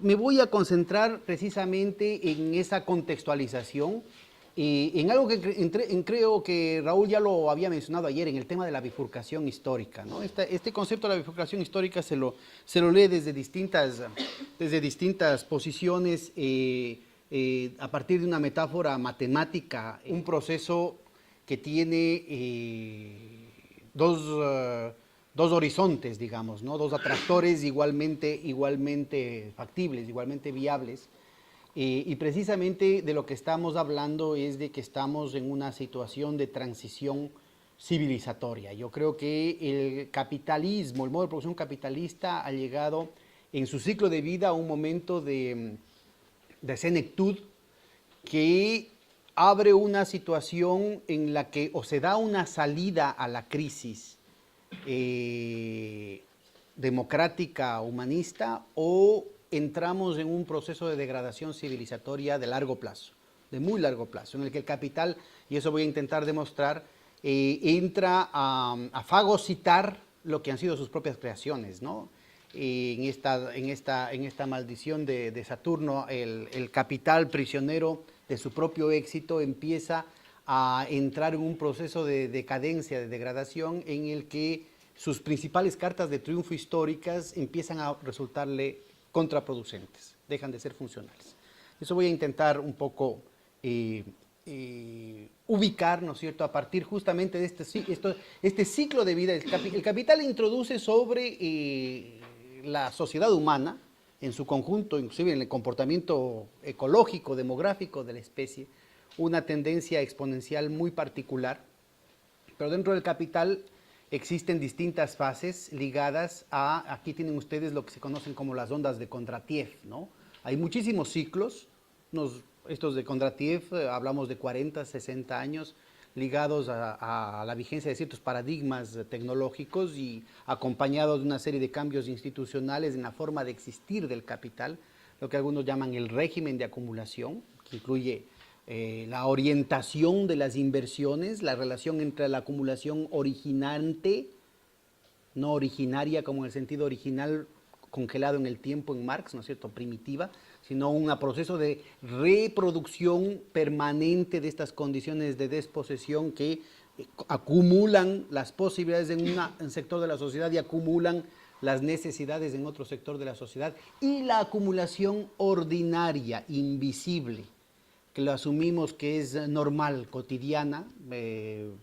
me voy a concentrar precisamente en esa contextualización, en algo que creo que Raúl ya lo había mencionado ayer, en el tema de la bifurcación histórica, ¿no? Este concepto de la bifurcación histórica se lo lee desde distintas posiciones, a partir de una metáfora matemática, un proceso que tiene dos horizontes, digamos, ¿no? Dos atractores igualmente factibles, igualmente viables. Y precisamente de lo que estamos hablando es de que estamos en una situación de transición civilizatoria. Yo creo que el capitalismo, el modo de producción capitalista ha llegado en su ciclo de vida a un momento de senectud que abre una situación en la que o se da una salida a la crisis democrática, humanista, o entramos en un proceso de degradación civilizatoria de largo plazo, de muy largo plazo, en el que el capital, y eso voy a intentar demostrar, entra a fagocitar lo que han sido sus propias creaciones, ¿no? En esta maldición de Saturno, el capital prisionero de su propio éxito empieza a entrar en un proceso de decadencia, de degradación, en el que sus principales cartas de triunfo históricas empiezan a resultarle contraproducentes, dejan de ser funcionales. Eso voy a intentar un poco ubicar, ¿no es cierto?, a partir justamente de este ciclo de vida. El capital introduce sobre la sociedad humana, en su conjunto, inclusive en el comportamiento ecológico, demográfico de la especie, una tendencia exponencial muy particular, pero dentro del capital existen distintas fases ligadas a, aquí tienen ustedes lo que se conocen como las ondas de Kondratiev, ¿no? Hay muchísimos ciclos, estos de Kondratiev, hablamos de 40, 60 años, ligados a la vigencia de ciertos paradigmas tecnológicos y acompañados de una serie de cambios institucionales en la forma de existir del capital, lo que algunos llaman el régimen de acumulación, que incluye la orientación de las inversiones, la relación entre la acumulación originante, no originaria como en el sentido original congelado en el tiempo en Marx, ¿no es cierto?, primitiva, sino un proceso de reproducción permanente de estas condiciones de desposesión que acumulan las posibilidades en un sector de la sociedad y acumulan las necesidades en otro sector de la sociedad, y la acumulación ordinaria, invisible, que lo asumimos que es normal, cotidiana, en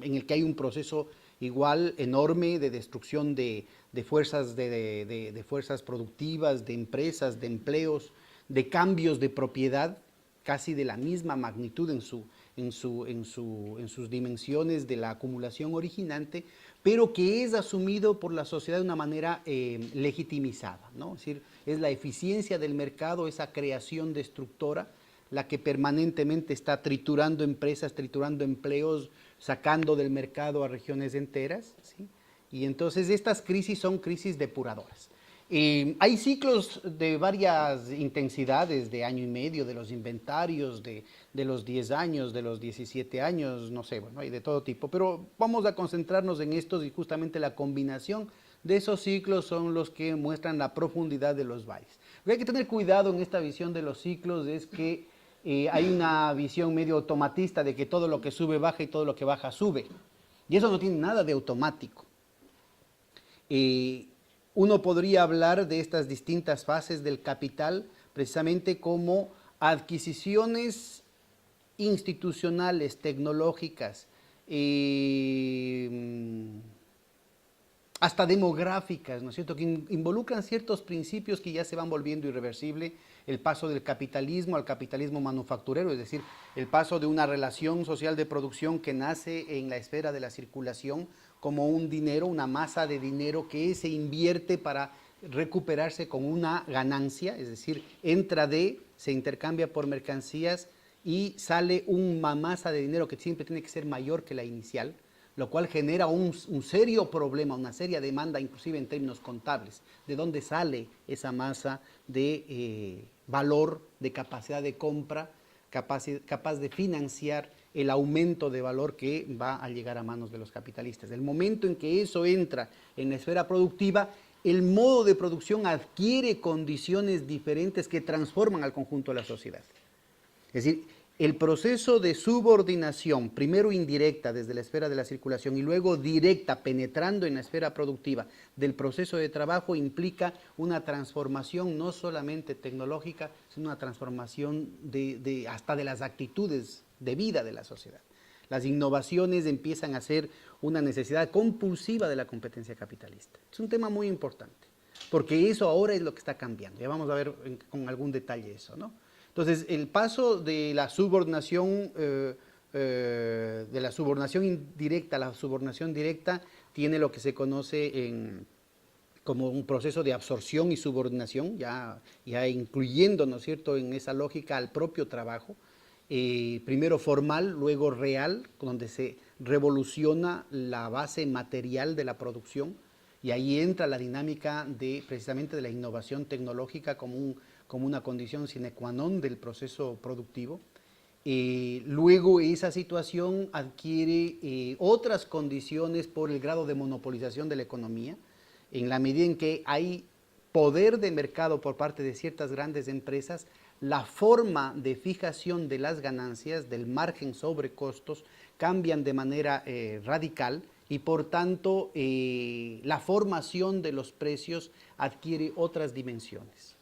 el que hay un proceso igual enorme de destrucción de fuerzas, de fuerzas productivas, de empresas, de empleos, de cambios de propiedad, casi de la misma magnitud en sus dimensiones de la acumulación originante, pero que es asumido por la sociedad de una manera legitimizada, ¿no? Es decir, es la eficiencia del mercado, esa creación destructora, la que permanentemente está triturando empresas, triturando empleos, sacando del mercado a regiones enteras, ¿sí? Y entonces estas crisis son crisis depuradoras. Hay ciclos de varias intensidades, de año y medio, de los inventarios, de los 10 años, de los 17 años, no sé, bueno, hay de todo tipo, pero vamos a concentrarnos en estos, y justamente la combinación de esos ciclos son los que muestran la profundidad de los valles. Lo que hay que tener cuidado en esta visión de los ciclos es que hay una visión medio automatista de que todo lo que sube baja y todo lo que baja sube. Y eso no tiene nada de automático. Uno podría hablar de estas distintas fases del capital precisamente como adquisiciones institucionales, tecnológicas, hasta demográficas, ¿no es cierto?, que involucran ciertos principios que ya se van volviendo irreversible, el paso del capitalismo al capitalismo manufacturero, es decir, el paso de una relación social de producción que nace en la esfera de la circulación como un dinero, una masa de dinero que se invierte para recuperarse con una ganancia, es decir, se intercambia por mercancías y sale una masa de dinero que siempre tiene que ser mayor que la inicial, lo cual genera un serio problema, una seria demanda, inclusive en términos contables. ¿De dónde sale esa masa de valor, de capacidad de compra, capaz de financiar el aumento de valor que va a llegar a manos de los capitalistas? El momento en que eso entra en la esfera productiva, el modo de producción adquiere condiciones diferentes que transforman al conjunto de la sociedad. Es decir, el proceso de subordinación, primero indirecta desde la esfera de la circulación y luego directa penetrando en la esfera productiva del proceso de trabajo, implica una transformación no solamente tecnológica, sino una transformación hasta de las actitudes de vida de la sociedad. Las innovaciones empiezan a ser una necesidad compulsiva de la competencia capitalista. Es un tema muy importante, porque eso ahora es lo que está cambiando. Ya vamos a ver con algún detalle eso, ¿no? Entonces, el paso de la subordinación indirecta a la subordinación directa tiene lo que se conoce como un proceso de absorción y subordinación, ya incluyendo, ¿no es cierto?, en esa lógica al propio trabajo, primero formal, luego real, donde se revoluciona la base material de la producción, y ahí entra la dinámica precisamente de la innovación tecnológica como una condición sine qua non del proceso productivo. Luego esa situación adquiere otras condiciones por el grado de monopolización de la economía, en la medida en que hay poder de mercado por parte de ciertas grandes empresas. La forma de fijación de las ganancias, del margen sobre costos, cambian de manera radical, y por tanto la formación de los precios adquiere otras dimensiones.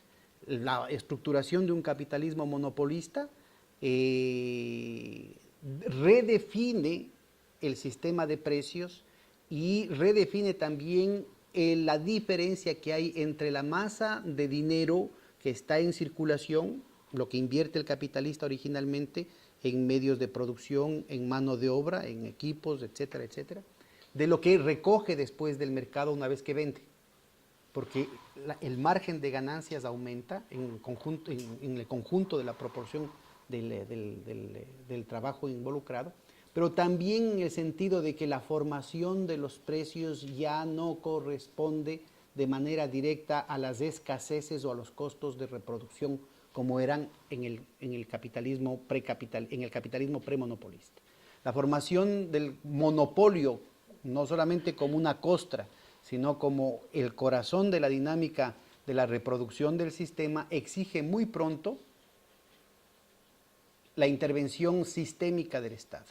La estructuración de un capitalismo monopolista redefine el sistema de precios y redefine también la diferencia que hay entre la masa de dinero que está en circulación, lo que invierte el capitalista originalmente en medios de producción, en mano de obra, en equipos, etcétera, etcétera, de lo que recoge después del mercado una vez que vende, porque el margen de ganancias aumenta en el conjunto de la proporción del trabajo involucrado, pero también en el sentido de que la formación de los precios ya no corresponde de manera directa a las escaseces o a los costos de reproducción como eran en el capitalismo premonopolista. La formación del monopolio, no solamente como una costra, sino como el corazón de la dinámica de la reproducción del sistema, exige muy pronto la intervención sistémica del Estado.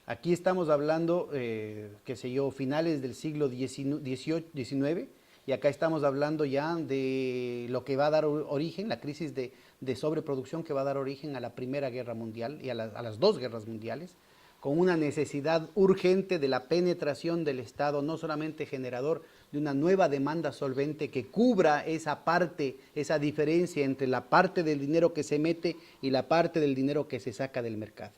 Aquí estamos hablando, qué sé yo, finales del siglo XIX, y acá estamos hablando ya de lo que va a dar origen, la crisis de sobreproducción que va a dar origen a la Primera Guerra Mundial y a las dos guerras mundiales, con una necesidad urgente de la penetración del Estado, no solamente generador de una nueva demanda solvente que cubra esa parte, esa diferencia entre la parte del dinero que se mete y la parte del dinero que se saca del mercado,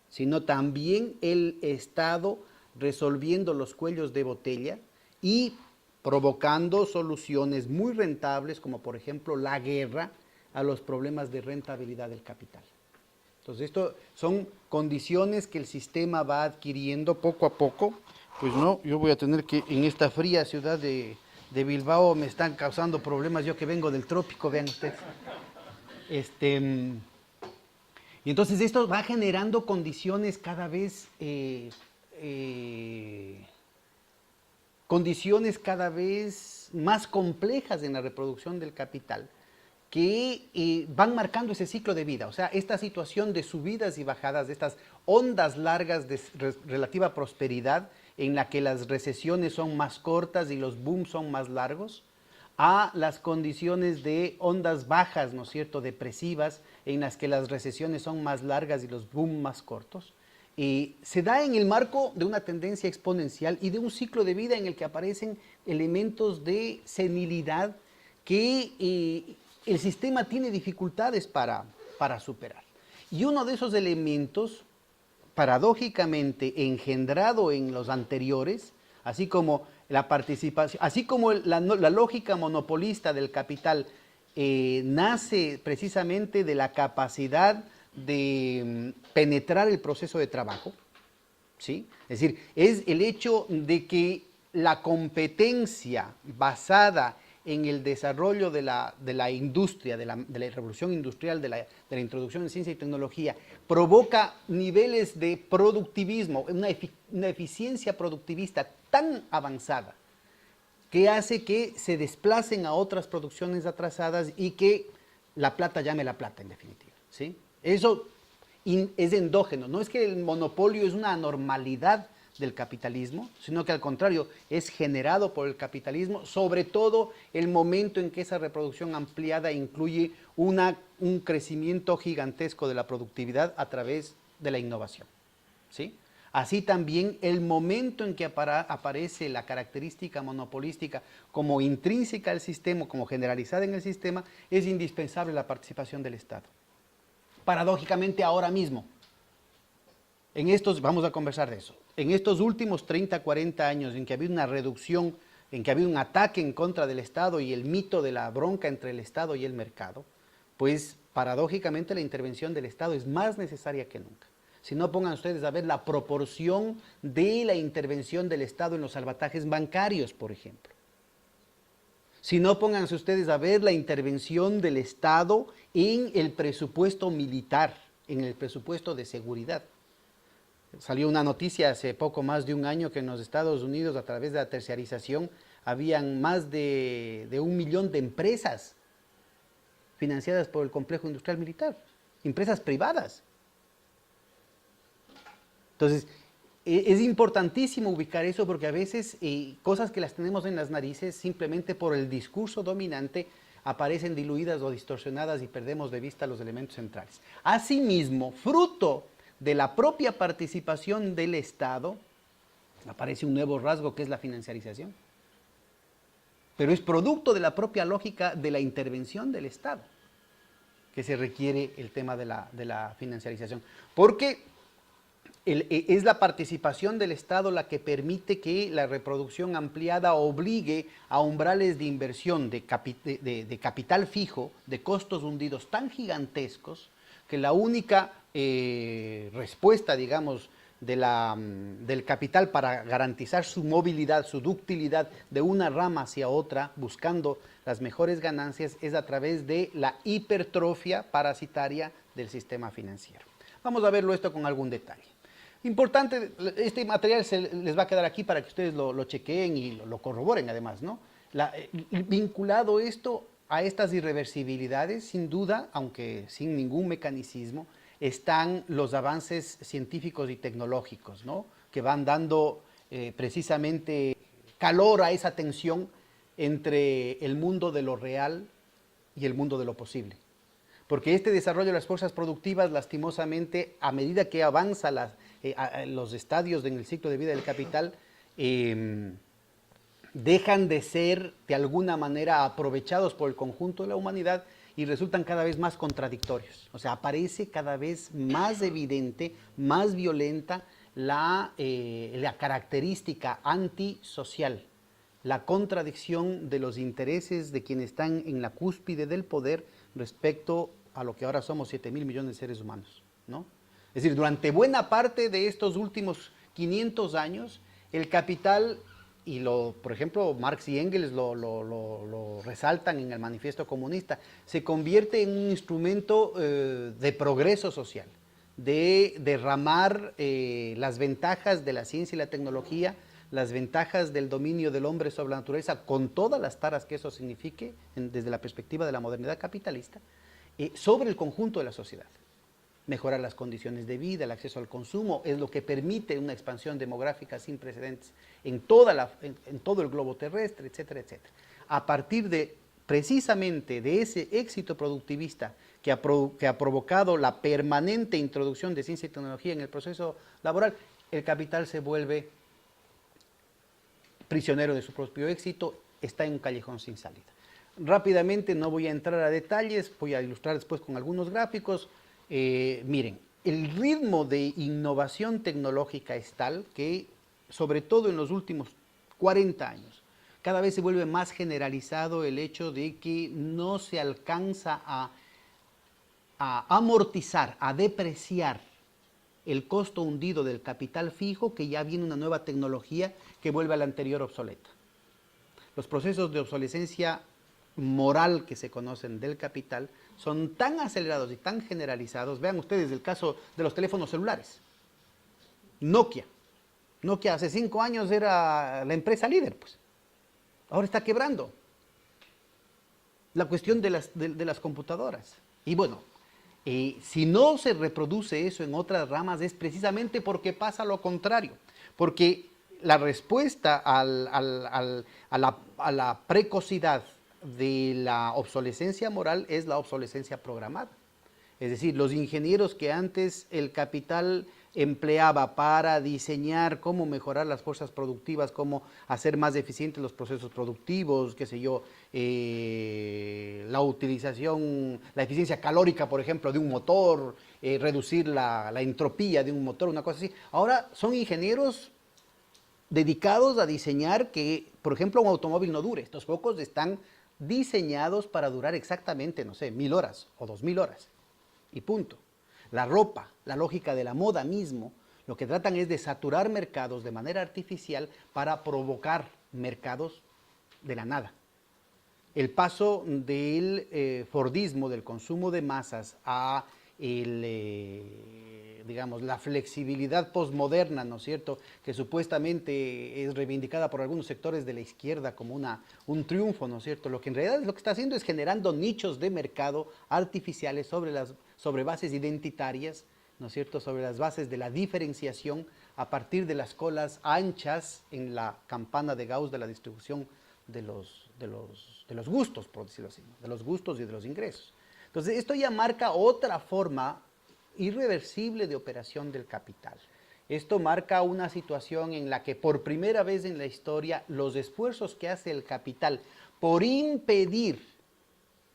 sino también el Estado resolviendo los cuellos de botella y provocando soluciones muy rentables, como por ejemplo la guerra, a los problemas de rentabilidad del capital. Entonces, esto son condiciones que el sistema va adquiriendo poco a poco. Pues no, yo voy a tener que, en esta fría ciudad de Bilbao, me están causando problemas, yo que vengo del trópico, vean ustedes. Y entonces esto va generando condiciones cada vez más complejas en la reproducción del capital, que van marcando ese ciclo de vida. O sea, esta situación de subidas y bajadas, de estas ondas largas de relativa prosperidad, en la que las recesiones son más cortas y los booms son más largos, a las condiciones de ondas bajas, ¿no es cierto?, depresivas, en las que las recesiones son más largas y los booms más cortos. Se da en el marco de una tendencia exponencial y de un ciclo de vida en el que aparecen elementos de senilidad que el sistema tiene dificultades para superar. Y uno de esos elementos, paradójicamente engendrado en los anteriores, así como la participación, así como la lógica monopolista del capital nace precisamente de la capacidad de penetrar el proceso de trabajo, ¿sí? Es decir, es el hecho de que la competencia basada en el desarrollo de la industria, de la revolución industrial, de la introducción de ciencia y tecnología, provoca niveles de productivismo, una eficiencia productivista tan avanzada, que hace que se desplacen a otras producciones atrasadas y que la plata llame la plata, en definitiva, ¿sí? Eso es endógeno, no es que el monopolio es una anormalidad del capitalismo, sino que al contrario, es generado por el capitalismo, sobre todo el momento en que esa reproducción ampliada incluye un crecimiento gigantesco de la productividad a través de la innovación, ¿sí? Así también el momento en que aparece la característica monopolística como intrínseca al sistema, como generalizada en el sistema, es indispensable la participación del Estado. Paradójicamente ahora mismo, vamos a conversar de eso, en estos últimos 30, 40 años en que ha habido una reducción, en que ha habido un ataque en contra del Estado y el mito de la bronca entre el Estado y el mercado, pues paradójicamente la intervención del Estado es más necesaria que nunca. Si no, pongan ustedes a ver la proporción de la intervención del Estado en los salvatajes bancarios, por ejemplo. Si no, pónganse ustedes a ver la intervención del Estado en el presupuesto militar, en el presupuesto de seguridad. Salió una noticia hace poco más de un año que en los Estados Unidos, a través de la terciarización, habían más de 1 millón de empresas financiadas por el complejo industrial militar, empresas privadas. Entonces, es importantísimo ubicar eso porque a veces cosas que las tenemos en las narices simplemente por el discurso dominante aparecen diluidas o distorsionadas y perdemos de vista los elementos centrales. Asimismo, fruto de la propia participación del Estado, aparece un nuevo rasgo que es la financiarización. Pero es producto de la propia lógica de la intervención del Estado que se requiere el tema de la financiarización. Porque es la participación del Estado la que permite que la reproducción ampliada obligue a umbrales de inversión de capital fijo, de costos hundidos tan gigantescos, que la única respuesta, digamos, del capital para garantizar su movilidad, su ductilidad de una rama hacia otra, buscando las mejores ganancias, es a través de la hipertrofia parasitaria del sistema financiero. Vamos a verlo esto con algún detalle. Importante, este material les va a quedar aquí para que ustedes lo chequeen y lo corroboren además, ¿no? Vinculado esto a estas irreversibilidades, sin duda, aunque sin ningún mecanicismo, están los avances científicos y tecnológicos, ¿no? Que van dando precisamente calor a esa tensión entre el mundo de lo real y el mundo de lo posible. Porque este desarrollo de las fuerzas productivas, lastimosamente, a medida que avanza los estadios en el ciclo de vida del capital, dejan de ser de alguna manera aprovechados por el conjunto de la humanidad y resultan cada vez más contradictorios. O sea, aparece cada vez más evidente, más violenta la característica antisocial, la contradicción de los intereses de quienes están en la cúspide del poder respecto a lo que ahora somos 7.000 millones de seres humanos, ¿no? Es decir, durante buena parte de estos últimos 500 años, el capital, y por ejemplo, Marx y Engels lo resaltan en el Manifiesto Comunista, se convierte en un instrumento de progreso social, de derramar las ventajas de la ciencia y la tecnología, las ventajas del dominio del hombre sobre la naturaleza, con todas las taras que eso signifique desde la perspectiva de la modernidad capitalista, sobre el conjunto de la sociedad. Mejorar las condiciones de vida, el acceso al consumo, es lo que permite una expansión demográfica sin precedentes en todo el globo terrestre, etcétera, etcétera. A partir precisamente de ese éxito productivista que ha provocado la permanente introducción de ciencia y tecnología en el proceso laboral, el capital se vuelve prisionero de su propio éxito, está en un callejón sin salida. Rápidamente, no voy a entrar a detalles, voy a ilustrar después con algunos gráficos. Miren, el ritmo de innovación tecnológica es tal que, sobre todo en los últimos 40 años, cada vez se vuelve más generalizado el hecho de que no se alcanza a amortizar, a depreciar el costo hundido del capital fijo, que ya viene una nueva tecnología que vuelve a la anterior obsoleta. Los procesos de obsolescencia moral que se conocen del capital son tan acelerados y tan generalizados. Vean ustedes el caso de los teléfonos celulares. Nokia hace 5 años era la empresa líder, pues. Ahora está quebrando la cuestión de las computadoras. Y bueno, si no se reproduce eso en otras ramas es precisamente porque pasa lo contrario. Porque la respuesta a la precocidad de la obsolescencia moral es la obsolescencia programada. Es decir, los ingenieros que antes el capital empleaba para diseñar cómo mejorar las fuerzas productivas, cómo hacer más eficientes los procesos productivos, qué sé yo, la utilización, la eficiencia calórica, por ejemplo, de un motor, reducir la entropía de un motor, una cosa así. Ahora son ingenieros dedicados a diseñar que, por ejemplo, un automóvil no dure. Estos focos están diseñados para durar exactamente, no sé, 1000 horas o 2000 horas. Y punto. La ropa, la lógica de la moda mismo, lo que tratan es de saturar mercados de manera artificial para provocar mercados de la nada. El paso del Fordismo, del consumo de masas, a digamos, la flexibilidad posmoderna, ¿no es cierto?, que supuestamente es reivindicada por algunos sectores de la izquierda como un triunfo, ¿no es cierto?, lo que en realidad lo que está haciendo es generando nichos de mercado artificiales sobre bases identitarias, ¿no es cierto?, sobre las bases de la diferenciación a partir de las colas anchas en la campana de Gauss de la distribución de los gustos, por decirlo así, ¿no?, de los gustos y de los ingresos. Entonces, esto ya marca otra forma irreversible de operación del capital. Esto marca una situación en la que por primera vez en la historia los esfuerzos que hace el capital por impedir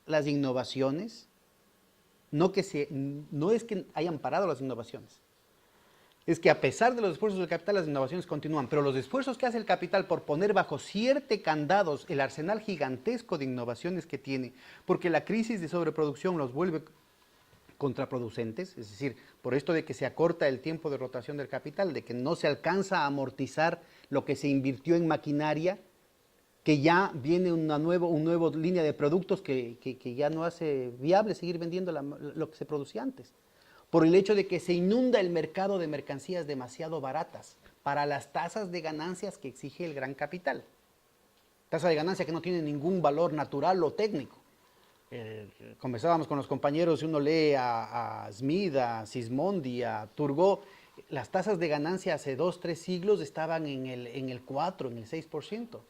las innovaciones, no es que hayan parado las innovaciones, es que a pesar de los esfuerzos del capital, las innovaciones continúan, pero los esfuerzos que hace el capital por poner bajo ciertos candados el arsenal gigantesco de innovaciones que tiene, porque la crisis de sobreproducción los vuelve contraproducentes, es decir, por esto de que se acorta el tiempo de rotación del capital, de que no se alcanza a amortizar lo que se invirtió en maquinaria, que ya viene una nueva línea de productos que ya no hace viable seguir vendiendo lo que se producía antes. Por el hecho de que se inunda el mercado de mercancías demasiado baratas para las tasas de ganancias que exige el gran capital. Tasa de ganancia que no tiene ningún valor natural o técnico. Conversábamos con los compañeros y uno lee a Smith, a Sismondi, a Turgot. Las tasas de ganancia hace 2, 3 siglos estaban en el 4, en el 6%.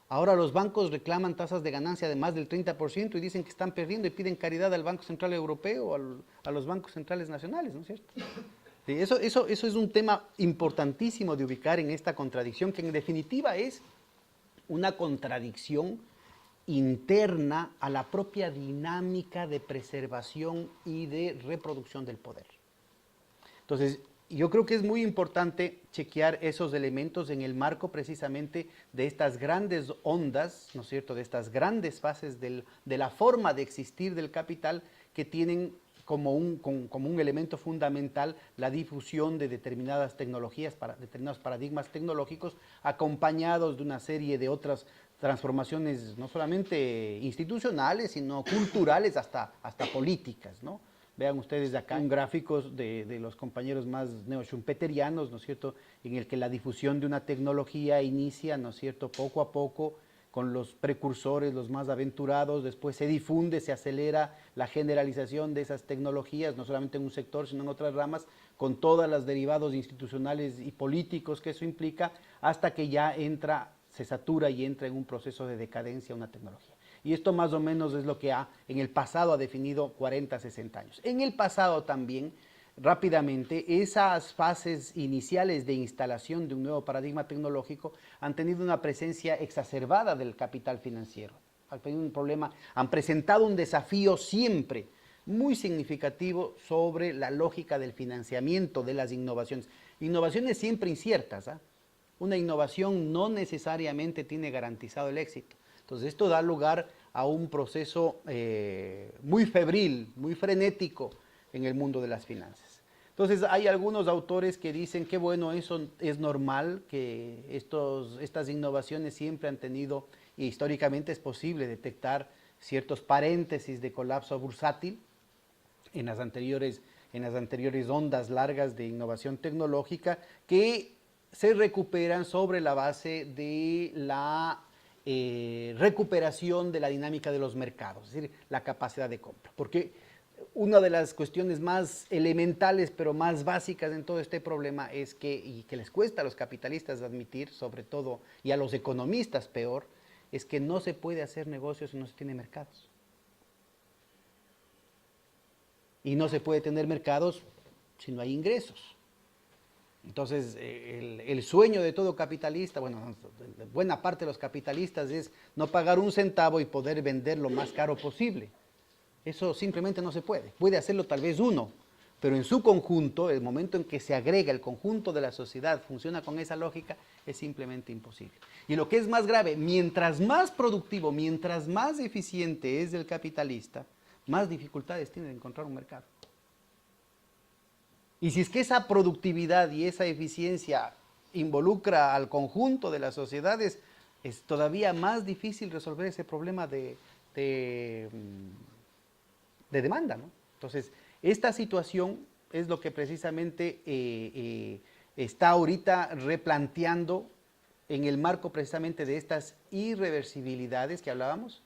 Ahora los bancos reclaman tasas de ganancia de más del 30% y dicen que están perdiendo y piden caridad al Banco Central Europeo, a los bancos centrales nacionales, ¿no es cierto? Sí, eso es un tema importantísimo de ubicar en esta contradicción, que en definitiva es una contradicción interna a la propia dinámica de preservación y de reproducción del poder. Entonces, yo creo que es muy importante chequear esos elementos en el marco precisamente de estas grandes ondas, ¿no es cierto?, de estas grandes fases de la forma de existir del capital que tienen como un elemento fundamental la difusión de determinadas tecnologías, determinados paradigmas tecnológicos, acompañados de una serie de otras transformaciones no solamente institucionales, sino culturales hasta políticas, ¿no? Vean ustedes acá un gráfico de los compañeros más neo-schumpeterianos, ¿no es cierto?, en el que la difusión de una tecnología inicia, ¿no es cierto?, poco a poco, con los precursores, los más aventurados, después se difunde, se acelera la generalización de esas tecnologías, no solamente en un sector, sino en otras ramas, con todos los derivados institucionales y políticos que eso implica, hasta que ya se satura y entra en un proceso de decadencia una tecnología. Y esto más o menos es lo que en el pasado ha definido 40, 60 años. En el pasado también, rápidamente, esas fases iniciales de instalación de un nuevo paradigma tecnológico han tenido una presencia exacerbada del capital financiero. Han tenido un problema, han presentado un desafío siempre muy significativo sobre la lógica del financiamiento de las innovaciones. Innovaciones siempre inciertas, ¿eh? Una innovación no necesariamente tiene garantizado el éxito. Entonces esto da lugar a un proceso muy febril, muy frenético en el mundo de las finanzas. Entonces hay algunos autores que dicen que bueno, eso es normal, que estas innovaciones siempre han tenido, y históricamente es posible detectar ciertos paréntesis de colapso bursátil en las anteriores ondas largas de innovación tecnológica que se recuperan sobre la base de la recuperación de la dinámica de los mercados, es decir, la capacidad de compra. Porque una de las cuestiones más elementales, pero más básicas en todo este problema es que, y que les cuesta a los capitalistas admitir, sobre todo, y a los economistas peor, es que no se puede hacer negocios si no se tiene mercados. Y no se puede tener mercados si no hay ingresos. Entonces, el sueño de todo capitalista, bueno, de buena parte de los capitalistas es no pagar un centavo y poder vender lo más caro posible. Eso simplemente no se puede. Puede hacerlo tal vez uno, pero en su conjunto, el momento en que se agrega el conjunto de la sociedad, funciona con esa lógica, es simplemente imposible. Y lo que es más grave, mientras más productivo, mientras más eficiente es el capitalista, más dificultades tiene de encontrar un mercado. Y si es que esa productividad y esa eficiencia involucra al conjunto de las sociedades, es todavía más difícil resolver ese problema de demanda, ¿no? Entonces, esta situación es lo que precisamente está ahorita replanteando en el marco precisamente de estas irreversibilidades que hablábamos,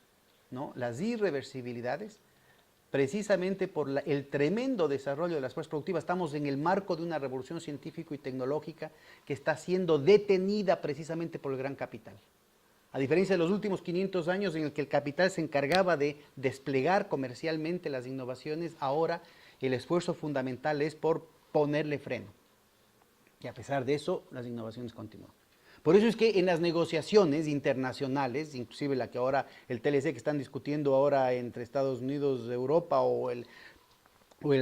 ¿no? Las irreversibilidades, precisamente por el tremendo desarrollo de las fuerzas productivas. Estamos en el marco de una revolución científico y tecnológica que está siendo detenida precisamente por el gran capital. A diferencia de los últimos 500 años en el que el capital se encargaba de desplegar comercialmente las innovaciones, ahora el esfuerzo fundamental es por ponerle freno. Y a pesar de eso, las innovaciones continúan. Por eso es que en las negociaciones internacionales, inclusive la que ahora, el TLC que están discutiendo ahora entre Estados Unidos, Europa o el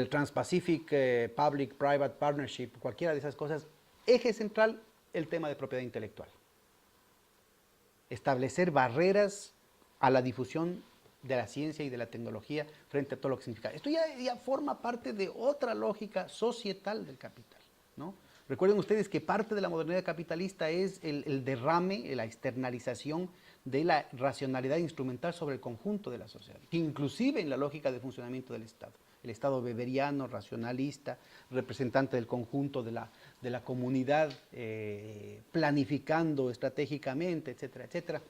Trans-Pacific Public-Private Partnership, cualquiera de esas cosas, eje central el tema de propiedad intelectual. Establecer barreras a la difusión de la ciencia y de la tecnología frente a todo lo que significa. Esto ya forma parte de otra lógica societal del capital, ¿no? Recuerden ustedes que parte de la modernidad capitalista es el derrame, la externalización de la racionalidad instrumental sobre el conjunto de la sociedad, que inclusive en la lógica de funcionamiento del Estado. El Estado weberiano, racionalista, representante del conjunto de la comunidad, planificando estratégicamente, etcétera, etcétera,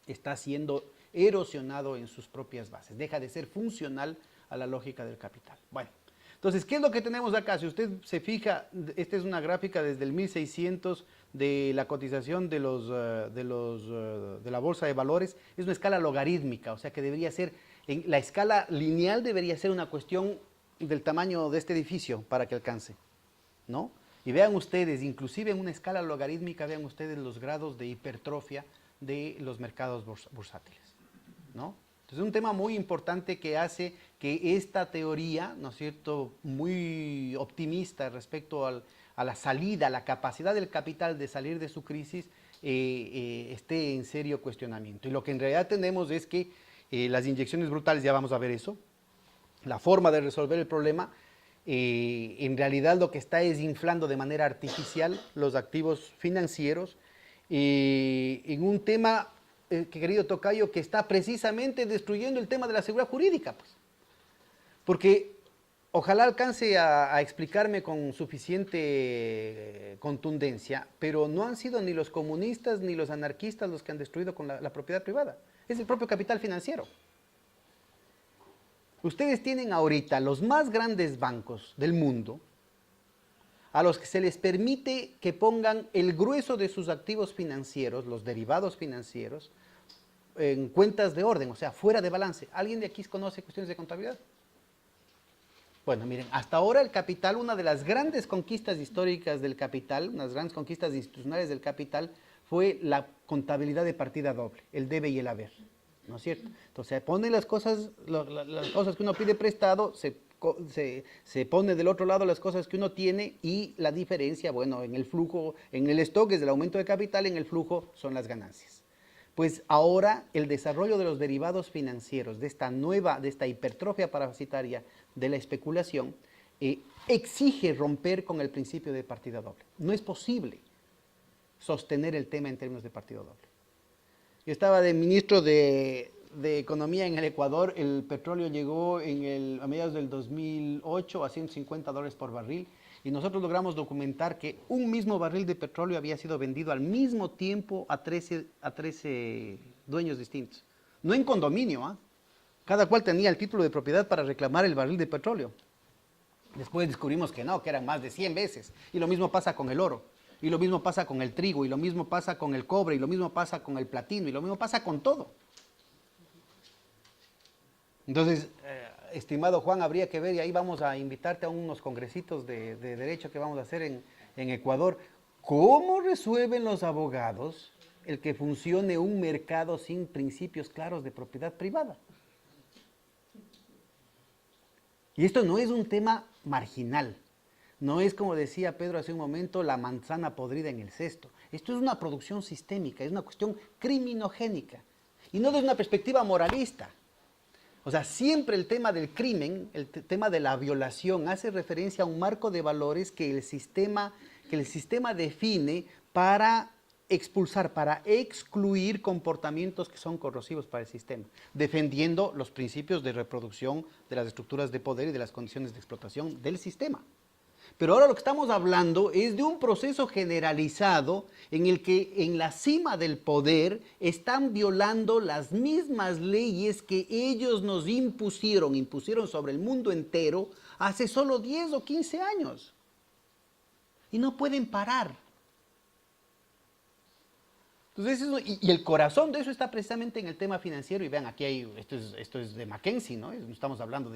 está siendo erosionado en sus propias bases, deja de ser funcional a la lógica del capital. Bueno. Entonces, ¿qué es lo que tenemos acá? Si usted se fija, esta es una gráfica desde el 1600 de la cotización de la bolsa de valores. Es una escala logarítmica, o sea que debería ser, la escala lineal debería ser una cuestión del tamaño de este edificio para que alcance, ¿no? Y vean ustedes, inclusive en una escala logarítmica, vean ustedes los grados de hipertrofia de los mercados bursátiles, ¿no? Entonces, es un tema muy importante que hace que esta teoría, ¿no es cierto?, muy optimista respecto a la salida, a la capacidad del capital de salir de su crisis, esté en serio cuestionamiento. Y lo que en realidad tenemos es que las inyecciones brutales, ya vamos a ver eso, la forma de resolver el problema, en realidad lo que está es inflando de manera artificial los activos financieros en un tema, querido tocayo, que está precisamente destruyendo el tema de la seguridad jurídica, pues. Porque ojalá alcance a explicarme con suficiente contundencia, pero no han sido ni los comunistas ni los anarquistas los que han destruido con la propiedad privada, es el propio capital financiero. Ustedes tienen ahorita los más grandes bancos del mundo, a los que se les permite que pongan el grueso de sus activos financieros, los derivados financieros, en cuentas de orden, o sea, fuera de balance. ¿Alguien de aquí conoce cuestiones de contabilidad? Bueno, miren, hasta ahora el capital, una de las grandes conquistas históricas del capital, unas grandes conquistas institucionales del capital, fue la contabilidad de partida doble, el debe y el haber, ¿no es cierto? Entonces, se ponen las cosas que uno pide prestado, se pone del otro lado las cosas que uno tiene y la diferencia, bueno, en el flujo, en el stock es el aumento de capital, en el flujo son las ganancias. Pues ahora el desarrollo de los derivados financieros, de esta hipertrofia parasitaria de la especulación, exige romper con el principio de partida doble. No es posible sostener el tema en términos de partida doble. Yo estaba de ministro de Economía en el Ecuador, el petróleo llegó a mediados del 2008 a $150 por barril y nosotros logramos documentar que un mismo barril de petróleo había sido vendido al mismo tiempo a 13 dueños distintos. No en condominio, ¿ah? Cada cual tenía el título de propiedad para reclamar el barril de petróleo. Después descubrimos que no, que eran más de 100 veces. Y lo mismo pasa con el oro, y lo mismo pasa con el trigo, y lo mismo pasa con el cobre, y lo mismo pasa con el platino, y lo mismo pasa con todo. Entonces, estimado Juan, habría que ver, y ahí vamos a invitarte a unos congresitos de derecho que vamos a hacer en Ecuador. ¿Cómo resuelven los abogados el que funcione un mercado sin principios claros de propiedad privada? Y esto no es un tema marginal. No es, como decía Pedro hace un momento, la manzana podrida en el cesto. Esto es una producción sistémica, es una cuestión criminogénica. Y no desde una perspectiva moralista. O sea, siempre el tema del crimen, el tema de la violación, hace referencia a un marco de valores que el sistema define para expulsar, para excluir comportamientos que son corrosivos para el sistema, defendiendo los principios de reproducción de las estructuras de poder y de las condiciones de explotación del sistema. Pero ahora lo que estamos hablando es de un proceso generalizado en el que en la cima del poder están violando las mismas leyes que ellos nos impusieron sobre el mundo entero hace solo 10 o 15 años. Y no pueden parar. Entonces, y el corazón de eso está precisamente en el tema financiero. Y vean, aquí hay, esto es de McKinsey, ¿no? Estamos hablando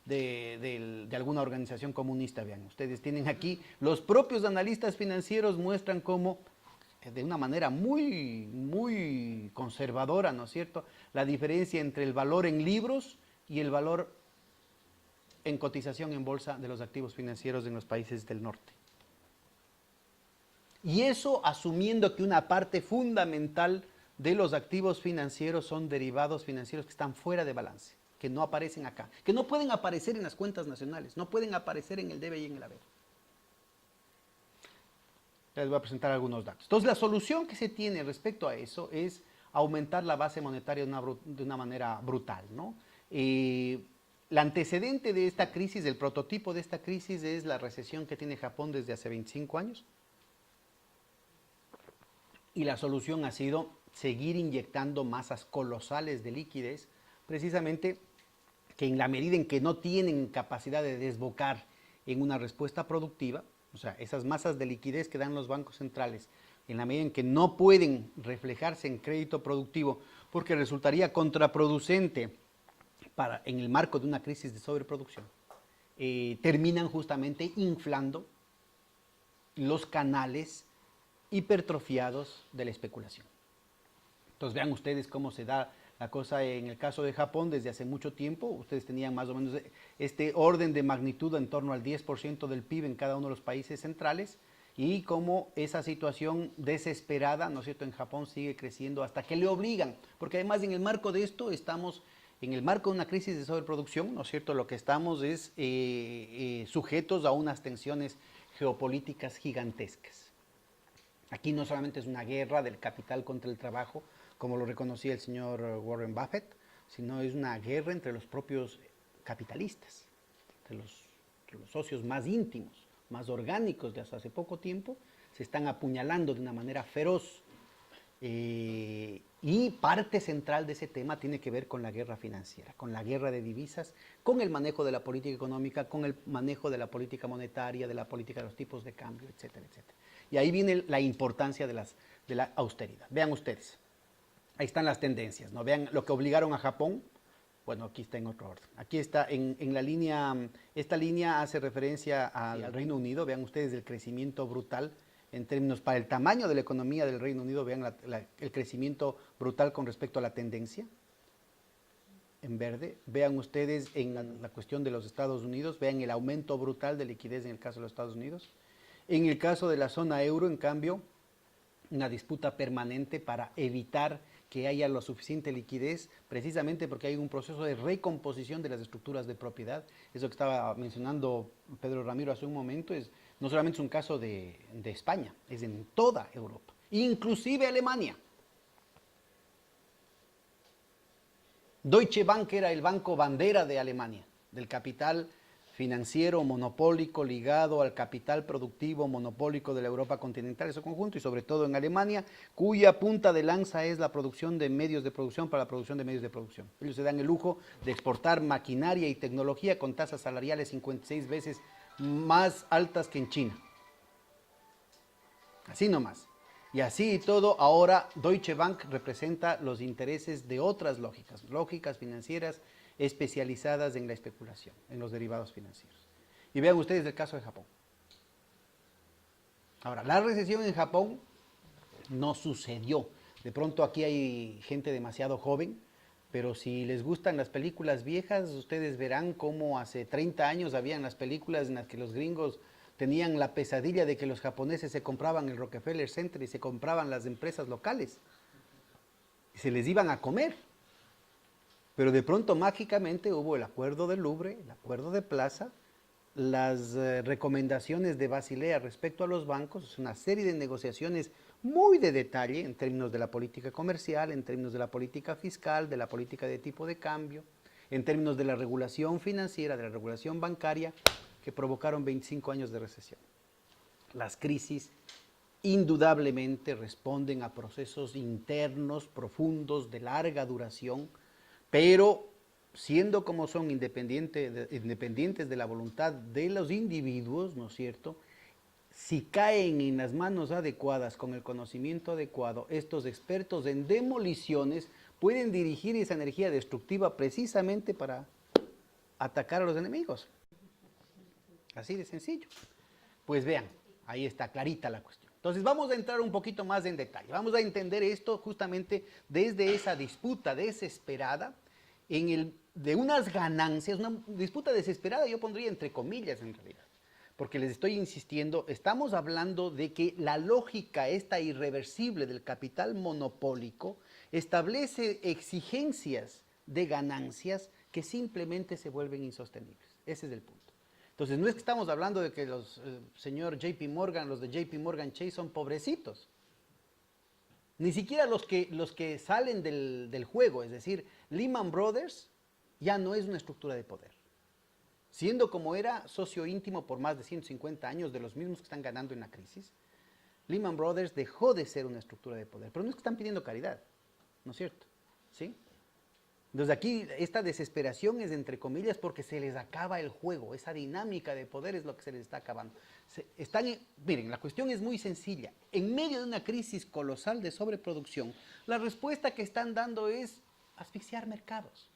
de alguna organización comunista. Vean, ustedes tienen aquí, los propios analistas financieros muestran cómo, de una manera muy conservadora, ¿no es cierto?, la diferencia entre el valor en libros y el valor en cotización en bolsa de los activos financieros en los países del norte. Y eso asumiendo que una parte fundamental de los activos financieros son derivados financieros que están fuera de balance, que no aparecen acá, que no pueden aparecer en las cuentas nacionales, no pueden aparecer en el debe y en el haber. Les voy a presentar algunos datos. Entonces, la solución que se tiene respecto a eso es aumentar la base monetaria de una manera brutal, ¿no? El antecedente de esta crisis, el prototipo de esta crisis es la recesión que tiene Japón desde hace 25 años. Y la solución ha sido seguir inyectando masas colosales de liquidez, precisamente que en la medida en que no tienen capacidad de desbocar en una respuesta productiva, o sea, esas masas de liquidez que dan los bancos centrales, en la medida en que no pueden reflejarse en crédito productivo, porque resultaría contraproducente en el marco de una crisis de sobreproducción, terminan justamente inflando los canales hipertrofiados de la especulación. Entonces vean ustedes cómo se da la cosa en el caso de Japón desde hace mucho tiempo. Ustedes tenían más o menos este orden de magnitud en torno al 10% del PIB en cada uno de los países centrales, y cómo esa situación desesperada, ¿no es cierto?, en Japón sigue creciendo hasta que le obligan, porque además en el marco de esto estamos en el marco de una crisis de sobreproducción, ¿no es cierto?, lo que estamos es sujetos a unas tensiones geopolíticas gigantescas. Aquí no solamente es una guerra del capital contra el trabajo, como lo reconocía el señor Warren Buffett, sino es una guerra entre los propios capitalistas, entre los socios más íntimos, más orgánicos de hasta hace poco tiempo, se están apuñalando de una manera feroz. Y parte central de ese tema tiene que ver con la guerra financiera, con la guerra de divisas, con el manejo de la política económica, con el manejo de la política monetaria, de la política de los tipos de cambio, etcétera, etcétera. Y ahí viene la importancia de la austeridad. Vean ustedes, ahí están las tendencias, ¿no? Vean lo que obligaron a Japón. Bueno, aquí está en otro orden. Aquí está en la línea, esta línea hace referencia al Reino Unido. Vean ustedes el crecimiento brutal en términos para el tamaño de la economía del Reino Unido. Vean el crecimiento brutal con respecto a la tendencia en verde. Vean ustedes en la cuestión de los Estados Unidos, vean el aumento brutal de liquidez en el caso de los Estados Unidos. En el caso de la zona euro, en cambio, una disputa permanente para evitar que haya la suficiente liquidez, precisamente porque hay un proceso de recomposición de las estructuras de propiedad. Eso que estaba mencionando Pedro Ramiro hace un momento, no solamente es un caso de España, es en toda Europa, inclusive Alemania. Deutsche Bank era el banco bandera de Alemania, del capital financiero monopólico ligado al capital productivo monopólico de la Europa continental en su conjunto y sobre todo en Alemania, cuya punta de lanza es la producción de medios de producción para la producción de medios de producción. Ellos se dan el lujo de exportar maquinaria y tecnología con tasas salariales 56 veces más altas que en China. Así nomás. Y así y todo, ahora Deutsche Bank representa los intereses de otras lógicas financieras especializadas en la especulación, en los derivados financieros. Y vean ustedes el caso de Japón. Ahora, la recesión en Japón no sucedió. De pronto aquí hay gente demasiado joven, pero si les gustan las películas viejas, ustedes verán cómo hace 30 años habían las películas en las que los gringos tenían la pesadilla de que los japoneses se compraban el Rockefeller Center y se compraban las empresas locales. Y se les iban a comer. Pero de pronto mágicamente hubo el acuerdo del Louvre, el acuerdo de Plaza, las recomendaciones de Basilea respecto a los bancos, una serie de negociaciones muy de detalle en términos de la política comercial, en términos de la política fiscal, de la política de tipo de cambio, en términos de la regulación financiera, de la regulación bancaria, que provocaron 25 años de recesión. Las crisis indudablemente responden a procesos internos profundos de larga duración, pero siendo como son independientes de la voluntad de los individuos, ¿no es cierto? Si caen en las manos adecuadas, con el conocimiento adecuado, estos expertos en demoliciones pueden dirigir esa energía destructiva precisamente para atacar a los enemigos. Así de sencillo. Pues vean, ahí está clarita la cuestión. Entonces vamos a entrar un poquito más en detalle. Vamos a entender esto justamente desde esa disputa desesperada de unas ganancias, una disputa desesperada yo pondría entre comillas en realidad. Porque les estoy insistiendo, estamos hablando de que la lógica esta irreversible del capital monopólico establece exigencias de ganancias que simplemente se vuelven insostenibles. Ese es el punto. Entonces, no es que estamos hablando de que los señor JP Morgan, los de JP Morgan Chase son pobrecitos. Ni siquiera los que salen del juego, es decir, Lehman Brothers ya no es una estructura de poder. Siendo como era socio íntimo por más de 150 años de los mismos que están ganando en la crisis, Lehman Brothers dejó de ser una estructura de poder. Pero no es que están pidiendo caridad, ¿no es cierto? ¿Sí? Entonces aquí esta desesperación es entre comillas porque se les acaba el juego, esa dinámica de poder es lo que se les está acabando. Miren, la cuestión es muy sencilla. En medio de una crisis colosal de sobreproducción, la respuesta que están dando es asfixiar mercados.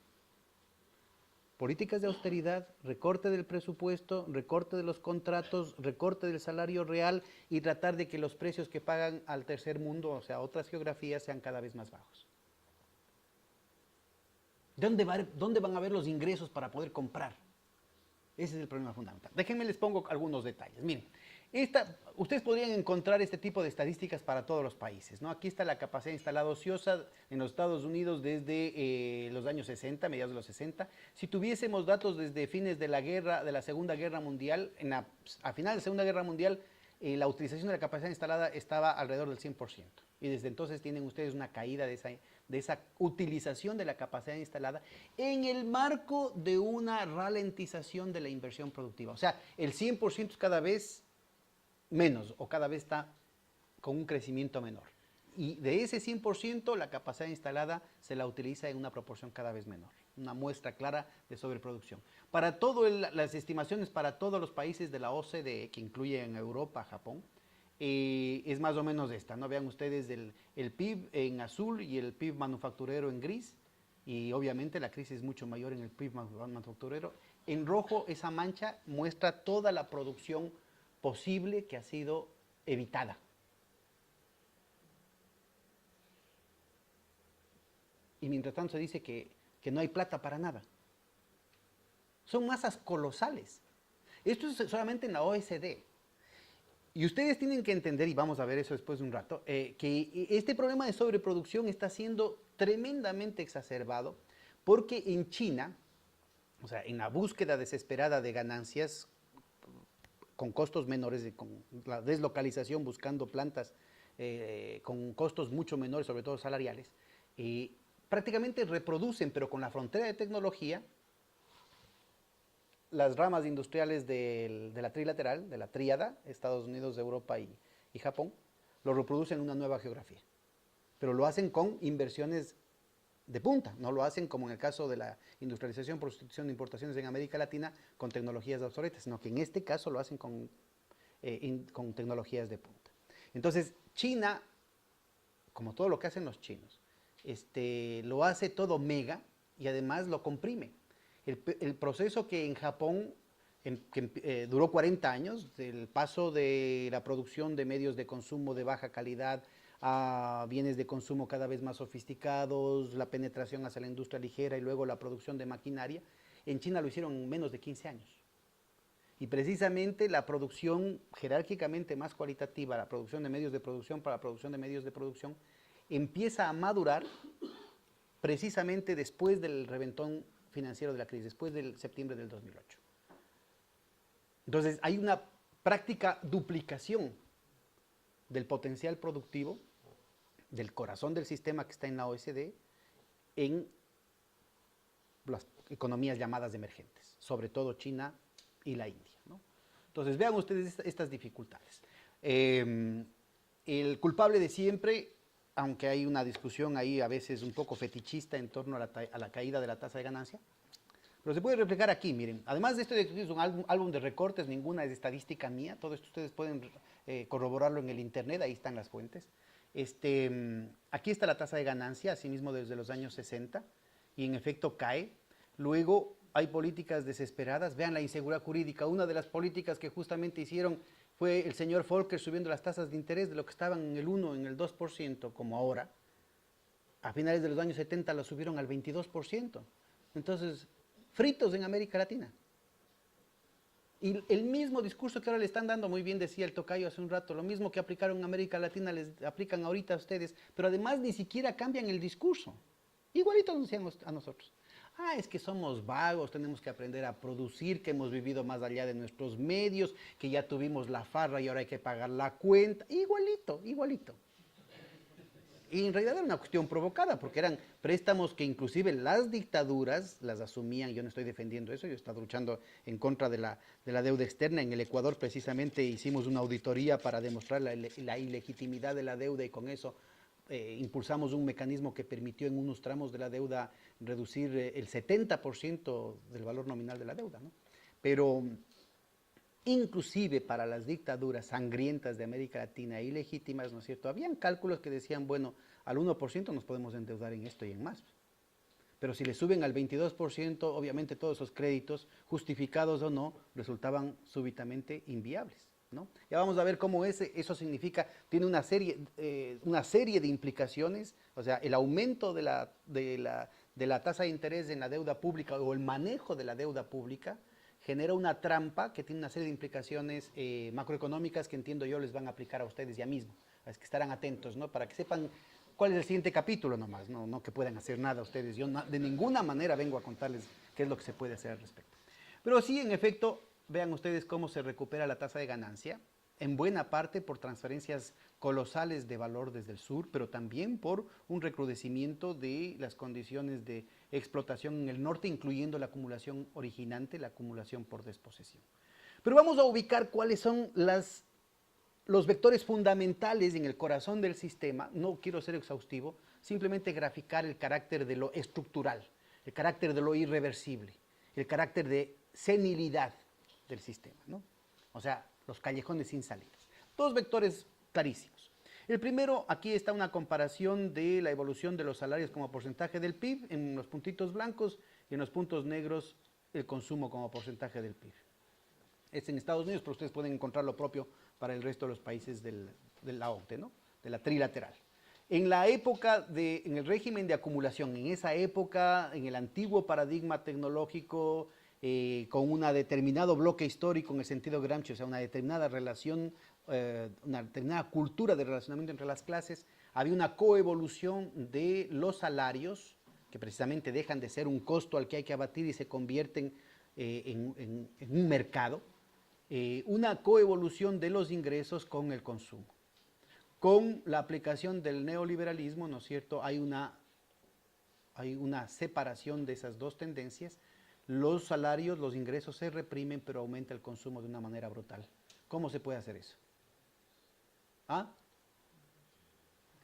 Políticas de austeridad, recorte del presupuesto, recorte de los contratos, recorte del salario real y tratar de que los precios que pagan al tercer mundo, o sea, a otras geografías, sean cada vez más bajos. ¿Dónde van a haber los ingresos para poder comprar? Ese es el problema fundamental. Déjenme les pongo algunos detalles. Miren, ustedes podrían encontrar este tipo de estadísticas para todos los países, ¿no? Aquí está la capacidad instalada ociosa en los Estados Unidos desde los años 60, mediados de los 60. Si tuviésemos datos desde fines de la Segunda Guerra Mundial, a final de la Segunda Guerra Mundial, la utilización de la capacidad instalada estaba alrededor del 100%. Y desde entonces tienen ustedes una caída de esa utilización de la capacidad instalada en el marco de una ralentización de la inversión productiva. O sea, el 100% es cada vez menos o cada vez está con un crecimiento menor. Y de ese 100% la capacidad instalada se la utiliza en una proporción cada vez menor. Una muestra clara de sobreproducción. Para las estimaciones para todos los países de la OCDE, que incluyen Europa, Japón, es más o menos esta, ¿no? Vean ustedes el PIB en azul y el PIB manufacturero en gris, y obviamente la crisis es mucho mayor en el PIB manufacturero. En rojo, esa mancha muestra toda la producción posible que ha sido evitada. Y mientras tanto se dice que no hay plata para nada. Son masas colosales. Esto es solamente en la OECD. Y ustedes tienen que entender, y vamos a ver eso después de un rato, que este problema de sobreproducción está siendo tremendamente exacerbado porque en China, o sea, en la búsqueda desesperada de ganancias con costos menores, con la deslocalización buscando plantas con costos mucho menores, sobre todo salariales, prácticamente reproducen, pero con la frontera de tecnología, las ramas industriales de la trilateral, de la tríada, Estados Unidos, Europa y Japón, lo reproducen en una nueva geografía. Pero lo hacen con inversiones de punta, no lo hacen como en el caso de la industrialización por sustitución de importaciones en América Latina con tecnologías obsoletas, sino que en este caso lo hacen con tecnologías de punta. Entonces, China, como todo lo que hacen los chinos, lo hace todo mega y además lo comprime. El proceso que en Japón duró 40 años, el paso de la producción de medios de consumo de baja calidad a bienes de consumo cada vez más sofisticados, la penetración hacia la industria ligera y luego la producción de maquinaria, en China lo hicieron en menos de 15 años. Y precisamente la producción jerárquicamente más cualitativa, la producción de medios de producción para la producción de medios de producción, empieza a madurar precisamente después del reventón financiero de la crisis, después del septiembre del 2008. Entonces hay una práctica duplicación del potencial productivo, del corazón del sistema que está en la OECD, en las economías llamadas emergentes, sobre todo China y la India, ¿no? Entonces vean ustedes estas dificultades. El culpable de siempre, aunque hay una discusión ahí a veces un poco fetichista en torno a la caída de la tasa de ganancia, pero se puede reflejar aquí, miren, además de esto es un álbum de recortes, ninguna es estadística mía, todo esto ustedes pueden corroborarlo en el internet, ahí están las fuentes. Aquí está la tasa de ganancia, asimismo desde los años 60, y en efecto cae. Luego hay políticas desesperadas, vean la inseguridad jurídica, una de las políticas que justamente hicieron fue el señor Volcker subiendo las tasas de interés de lo que estaban en el 1, en el 2%, como ahora. A finales de los años 70 lo subieron al 22%. Entonces, fritos en América Latina. Y el mismo discurso que ahora le están dando, muy bien decía el tocayo hace un rato, lo mismo que aplicaron en América Latina les aplican ahorita a ustedes, pero además ni siquiera cambian el discurso. Igualito nos decían a nosotros. Ah, es que somos vagos, tenemos que aprender a producir, que hemos vivido más allá de nuestros medios, que ya tuvimos la farra y ahora hay que pagar la cuenta. Igualito, igualito. Y en realidad era una cuestión provocada, porque eran préstamos que inclusive las dictaduras las asumían. Yo no estoy defendiendo eso, yo he estado luchando en contra de la deuda externa. En el Ecuador precisamente hicimos una auditoría para demostrar la ilegitimidad de la deuda y con eso impulsamos un mecanismo que permitió en unos tramos de la deuda reducir el 70% del valor nominal de la deuda, ¿no? Pero inclusive para las dictaduras sangrientas de América Latina ilegítimas, ¿no es cierto? Habían cálculos que decían, bueno, al 1% nos podemos endeudar en esto y en más. Pero si le suben al 22%, obviamente todos esos créditos, justificados o no, resultaban súbitamente inviables, ¿no? Ya vamos a ver cómo eso significa, tiene una serie de implicaciones, o sea, el aumento de la tasa de interés en la deuda pública o el manejo de la deuda pública genera una trampa que tiene una serie de implicaciones macroeconómicas que entiendo yo les van a aplicar a ustedes ya mismo. Es que estarán atentos, ¿no? Para que sepan cuál es el siguiente capítulo nomás, no que puedan hacer nada ustedes. Yo de ninguna manera vengo a contarles qué es lo que se puede hacer al respecto. Pero sí, en efecto, vean ustedes cómo se recupera la tasa de ganancia, en buena parte por transferencias colosales de valor desde el sur, pero también por un recrudecimiento de las condiciones de explotación en el norte, incluyendo la acumulación originante, la acumulación por desposesión. Pero vamos a ubicar cuáles son los vectores fundamentales en el corazón del sistema. No quiero ser exhaustivo, simplemente graficar el carácter de lo estructural, el carácter de lo irreversible, el carácter de senilidad del sistema, ¿no? O sea, los callejones sin salidas. Dos vectores clarísimos. El primero, aquí está una comparación de la evolución de los salarios como porcentaje del PIB, en los puntitos blancos y en los puntos negros el consumo como porcentaje del PIB. Es en Estados Unidos, pero ustedes pueden encontrar lo propio para el resto de los países de la OCDE, ¿no? De la trilateral. En la época, en el régimen de acumulación, en esa época, en el antiguo paradigma tecnológico, con un determinado bloque histórico en el sentido Gramsci, o sea, una determinada relación, una determinada cultura de relacionamiento entre las clases, había una coevolución de los salarios, que precisamente dejan de ser un costo al que hay que abatir y se convierten en un mercado, una coevolución de los ingresos con el consumo. Con la aplicación del neoliberalismo, ¿no es cierto?, hay una separación de esas dos tendencias. los salarios, los ingresos se reprimen, pero aumenta el consumo de una manera brutal. ¿Cómo se puede hacer eso? ¿Ah?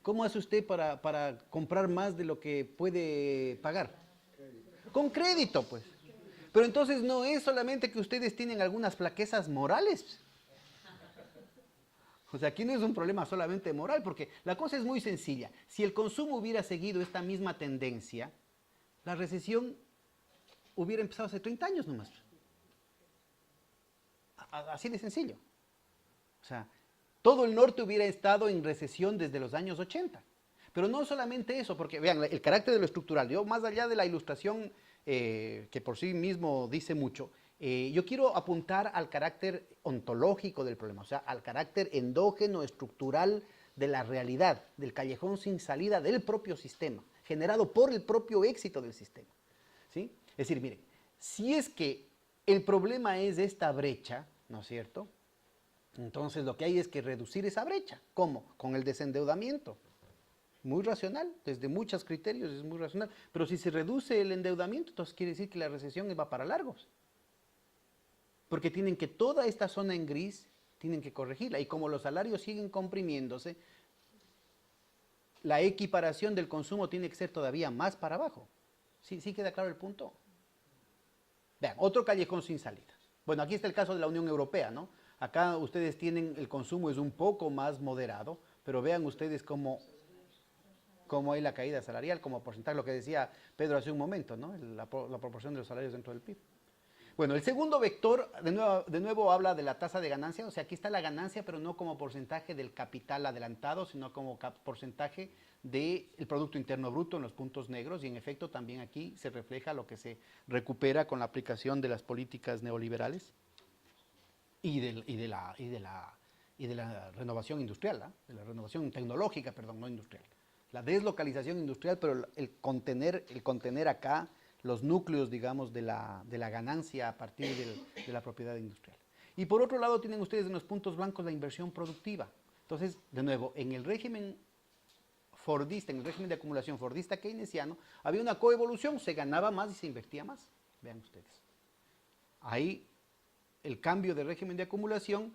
¿Cómo hace usted para comprar más de lo que puede pagar? Con crédito, pues. Pero entonces no es solamente que ustedes tienen algunas flaquezas morales. O sea, aquí no es un problema solamente moral, porque la cosa es muy sencilla. Si el consumo hubiera seguido esta misma tendencia, la recesión hubiera empezado hace 30 años nomás. Así de sencillo. O sea, todo el norte hubiera estado en recesión desde los años 80. Pero no solamente eso, porque vean, el carácter de lo estructural, yo más allá de la ilustración que por sí mismo dice mucho, yo quiero apuntar al carácter ontológico del problema, o sea, al carácter endógeno, estructural de la realidad, del callejón sin salida del propio sistema, generado por el propio éxito del sistema. ¿Sí? Es decir, miren, si es que el problema es esta brecha, ¿no es cierto? Entonces lo que hay es que reducir esa brecha. ¿Cómo? Con el desendeudamiento. Muy racional, desde muchos criterios es muy racional. Pero si se reduce el endeudamiento, entonces quiere decir que la recesión va para largos. Porque tienen que toda esta zona en gris, tienen que corregirla. Y como los salarios siguen comprimiéndose, la equiparación del consumo tiene que ser todavía más para abajo. ¿Sí, sí queda claro el punto? Vean, otro callejón sin salida. Bueno, aquí está el caso de la Unión Europea, ¿no? Acá ustedes tienen, el consumo es un poco más moderado, pero vean ustedes cómo hay la caída salarial, como porcentaje, lo que decía Pedro hace un momento, ¿no? La proporción de los salarios dentro del PIB. Bueno, el segundo vector, de nuevo habla de la tasa de ganancia, o sea, aquí está la ganancia, pero no como porcentaje del capital adelantado, sino como porcentaje del Producto Interno Bruto en los puntos negros, y en efecto también aquí se refleja lo que se recupera con la aplicación de las políticas neoliberales y de la renovación industrial, ¿eh? De la renovación tecnológica, perdón, no industrial. La deslocalización industrial, pero el contener acá los núcleos, digamos, de la ganancia a partir de la propiedad industrial. Y por otro lado tienen ustedes en los puntos blancos la inversión productiva. Entonces, de nuevo, en el régimen fordista, en el régimen de acumulación fordista keynesiano, había una coevolución, se ganaba más y se invertía más. Vean ustedes. Ahí el cambio de régimen de acumulación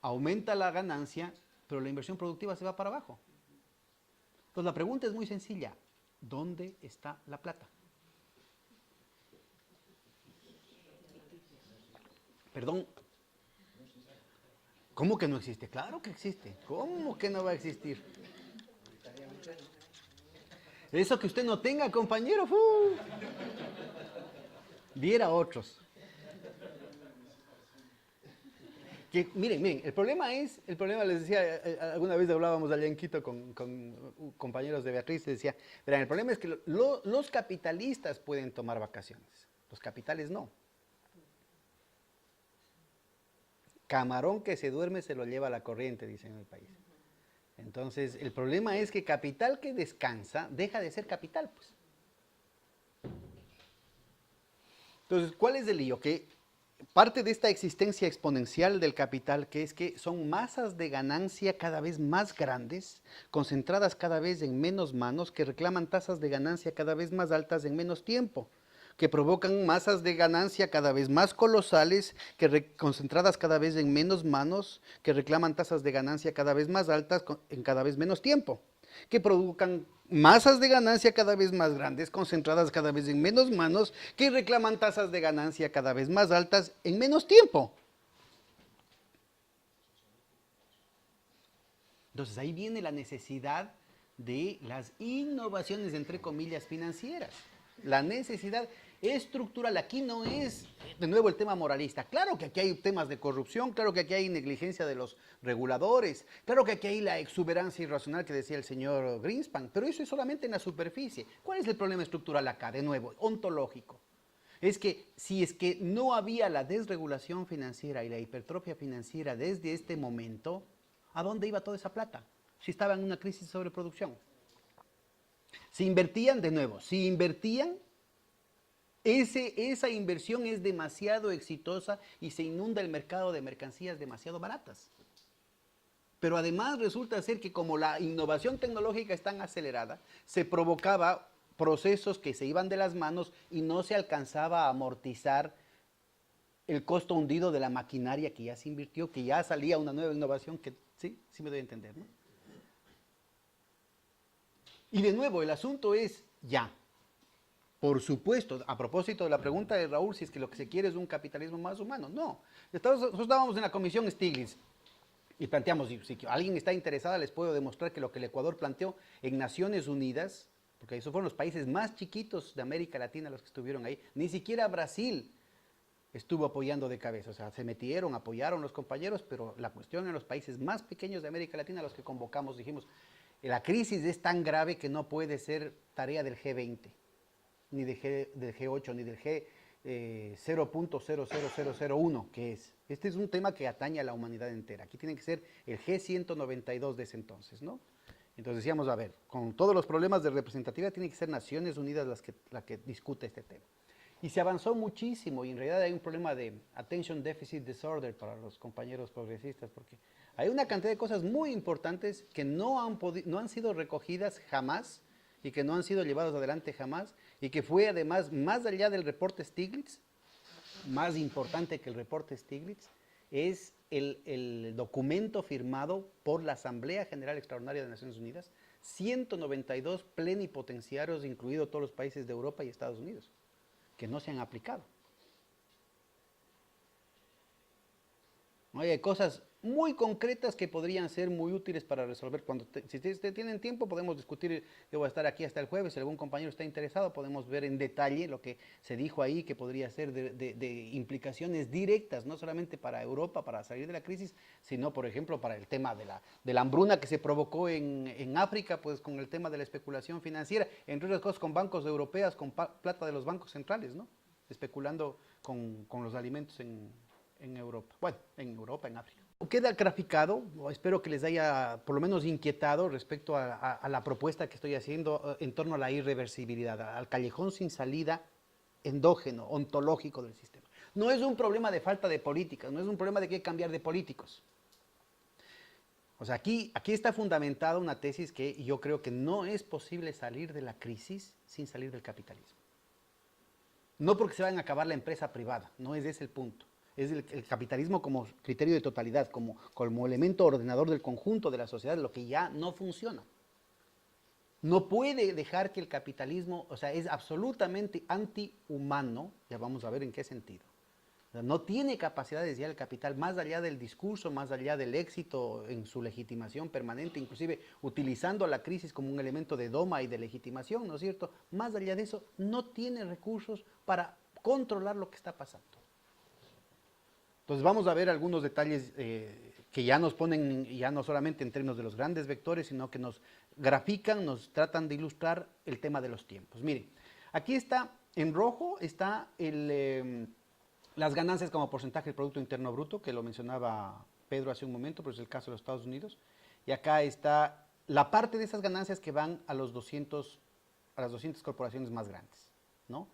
aumenta la ganancia, pero la inversión productiva se va para abajo. Entonces la pregunta es muy sencilla, ¿dónde está la plata? Perdón, ¿cómo que no existe? Claro que existe, ¿cómo que no va a existir? Eso que usted no tenga, compañero, viera otros. Que, miren, el problema les decía, alguna vez hablábamos allá en Quito con compañeros de Beatriz, y decía, verán, el problema es que los capitalistas pueden tomar vacaciones, los capitales no. Camarón que se duerme se lo lleva la corriente, dicen en el país. Entonces, el problema es que capital que descansa deja de ser capital, pues. Entonces, ¿cuál es el lío? Que parte de esta existencia exponencial del capital, que es que son masas de ganancia cada vez más grandes, concentradas cada vez en menos manos, que reclaman tasas de ganancia cada vez más altas en menos tiempo, que provocan masas de ganancia cada vez más colosales, concentradas cada vez en menos manos, que reclaman tasas de ganancia cada vez más altas en cada vez menos tiempo, que provocan masas de ganancia cada vez más grandes, concentradas cada vez en menos manos, que reclaman tasas de ganancia cada vez más altas en menos tiempo. Entonces ahí viene la necesidad de las innovaciones, entre comillas, financieras. La necesidad estructural. Aquí no es, de nuevo, el tema moralista. Claro que aquí hay temas de corrupción, claro que aquí hay negligencia de los reguladores, claro que aquí hay la exuberancia irracional que decía el señor Greenspan, pero eso es solamente en la superficie. ¿Cuál es el problema estructural acá? De nuevo, ontológico. Es que si es que no había la desregulación financiera y la hipertrofia financiera desde este momento, ¿a dónde iba toda esa plata? Si estaba en una crisis de sobreproducción. Si invertían, de nuevo, si invertían, esa inversión es demasiado exitosa y se inunda el mercado de mercancías demasiado baratas. Pero además resulta ser que como la innovación tecnológica es tan acelerada, se provocaba procesos que se iban de las manos y no se alcanzaba a amortizar el costo hundido de la maquinaria que ya se invirtió, que ya salía una nueva innovación que, sí me doy a entender, ¿no? Y de nuevo, el asunto es ya. Por supuesto, a propósito de la pregunta de Raúl, si es que lo que se quiere es un capitalismo más humano, no. Nosotros estábamos en la comisión Stiglitz y planteamos, si alguien está interesado, les puedo demostrar que lo que el Ecuador planteó en Naciones Unidas, porque esos fueron los países más chiquitos de América Latina los que estuvieron ahí, ni siquiera Brasil estuvo apoyando de cabeza, o sea, se metieron, apoyaron los compañeros, pero la cuestión en los países más pequeños de América Latina, los que convocamos, dijimos, la crisis es tan grave que no puede ser tarea del G20, ni del G8, ni del G 0.00001, que es. Este es un tema que atañe a la humanidad entera. Aquí tiene que ser el G192 de ese entonces, ¿no? Entonces decíamos, a ver, con todos los problemas de representatividad, tiene que ser Naciones Unidas la que discute este tema. Y se avanzó muchísimo, y en realidad hay un problema de attention deficit disorder para los compañeros progresistas, porque hay una cantidad de cosas muy importantes que no han sido recogidas jamás, y que no han sido llevados adelante jamás, y que fue además, más allá del reporte Stiglitz, más importante que el reporte Stiglitz, es el documento firmado por la Asamblea General Extraordinaria de Naciones Unidas, 192 plenipotenciarios, incluidos todos los países de Europa y Estados Unidos, que no se han aplicado. Hay cosas muy concretas que podrían ser muy útiles para resolver. Si ustedes tienen tiempo, podemos discutir. Yo voy a estar aquí hasta el jueves. Si algún compañero está interesado, podemos ver en detalle lo que se dijo ahí, que podría ser de implicaciones directas, no solamente para Europa, para salir de la crisis, sino, por ejemplo, para el tema de la hambruna que se provocó en África, pues con el tema de la especulación financiera, entre otras cosas con bancos europeos, con plata de los bancos centrales, ¿no? Especulando con los alimentos en Europa. Bueno, en Europa, en África. Queda graficado, espero que les haya por lo menos inquietado respecto a la propuesta que estoy haciendo en torno a la irreversibilidad, al callejón sin salida endógeno, ontológico del sistema. No es un problema de falta de políticas, no es un problema de que hay que cambiar de políticos. O sea, aquí está fundamentada una tesis que yo creo que no es posible salir de la crisis sin salir del capitalismo. No porque se vayan a acabar la empresa privada, no es ese el punto. Es el capitalismo como criterio de totalidad, como elemento ordenador del conjunto de la sociedad, lo que ya no funciona. No puede dejar que el capitalismo, o sea, es absolutamente antihumano, ya vamos a ver en qué sentido. O sea, no tiene capacidad de desviar el capital más allá del discurso, más allá del éxito en su legitimación permanente, inclusive utilizando la crisis como un elemento de doma y de legitimación, ¿no es cierto? Más allá de eso, no tiene recursos para controlar lo que está pasando. Entonces vamos a ver algunos detalles que ya nos ponen, ya no solamente en términos de los grandes vectores, sino que nos grafican, nos tratan de ilustrar el tema de los tiempos. Miren, aquí está, en rojo está las ganancias como porcentaje del Producto Interno Bruto, que lo mencionaba Pedro hace un momento, pero es el caso de los Estados Unidos. Y acá está la parte de esas ganancias que van a las 200 corporaciones más grandes, ¿no?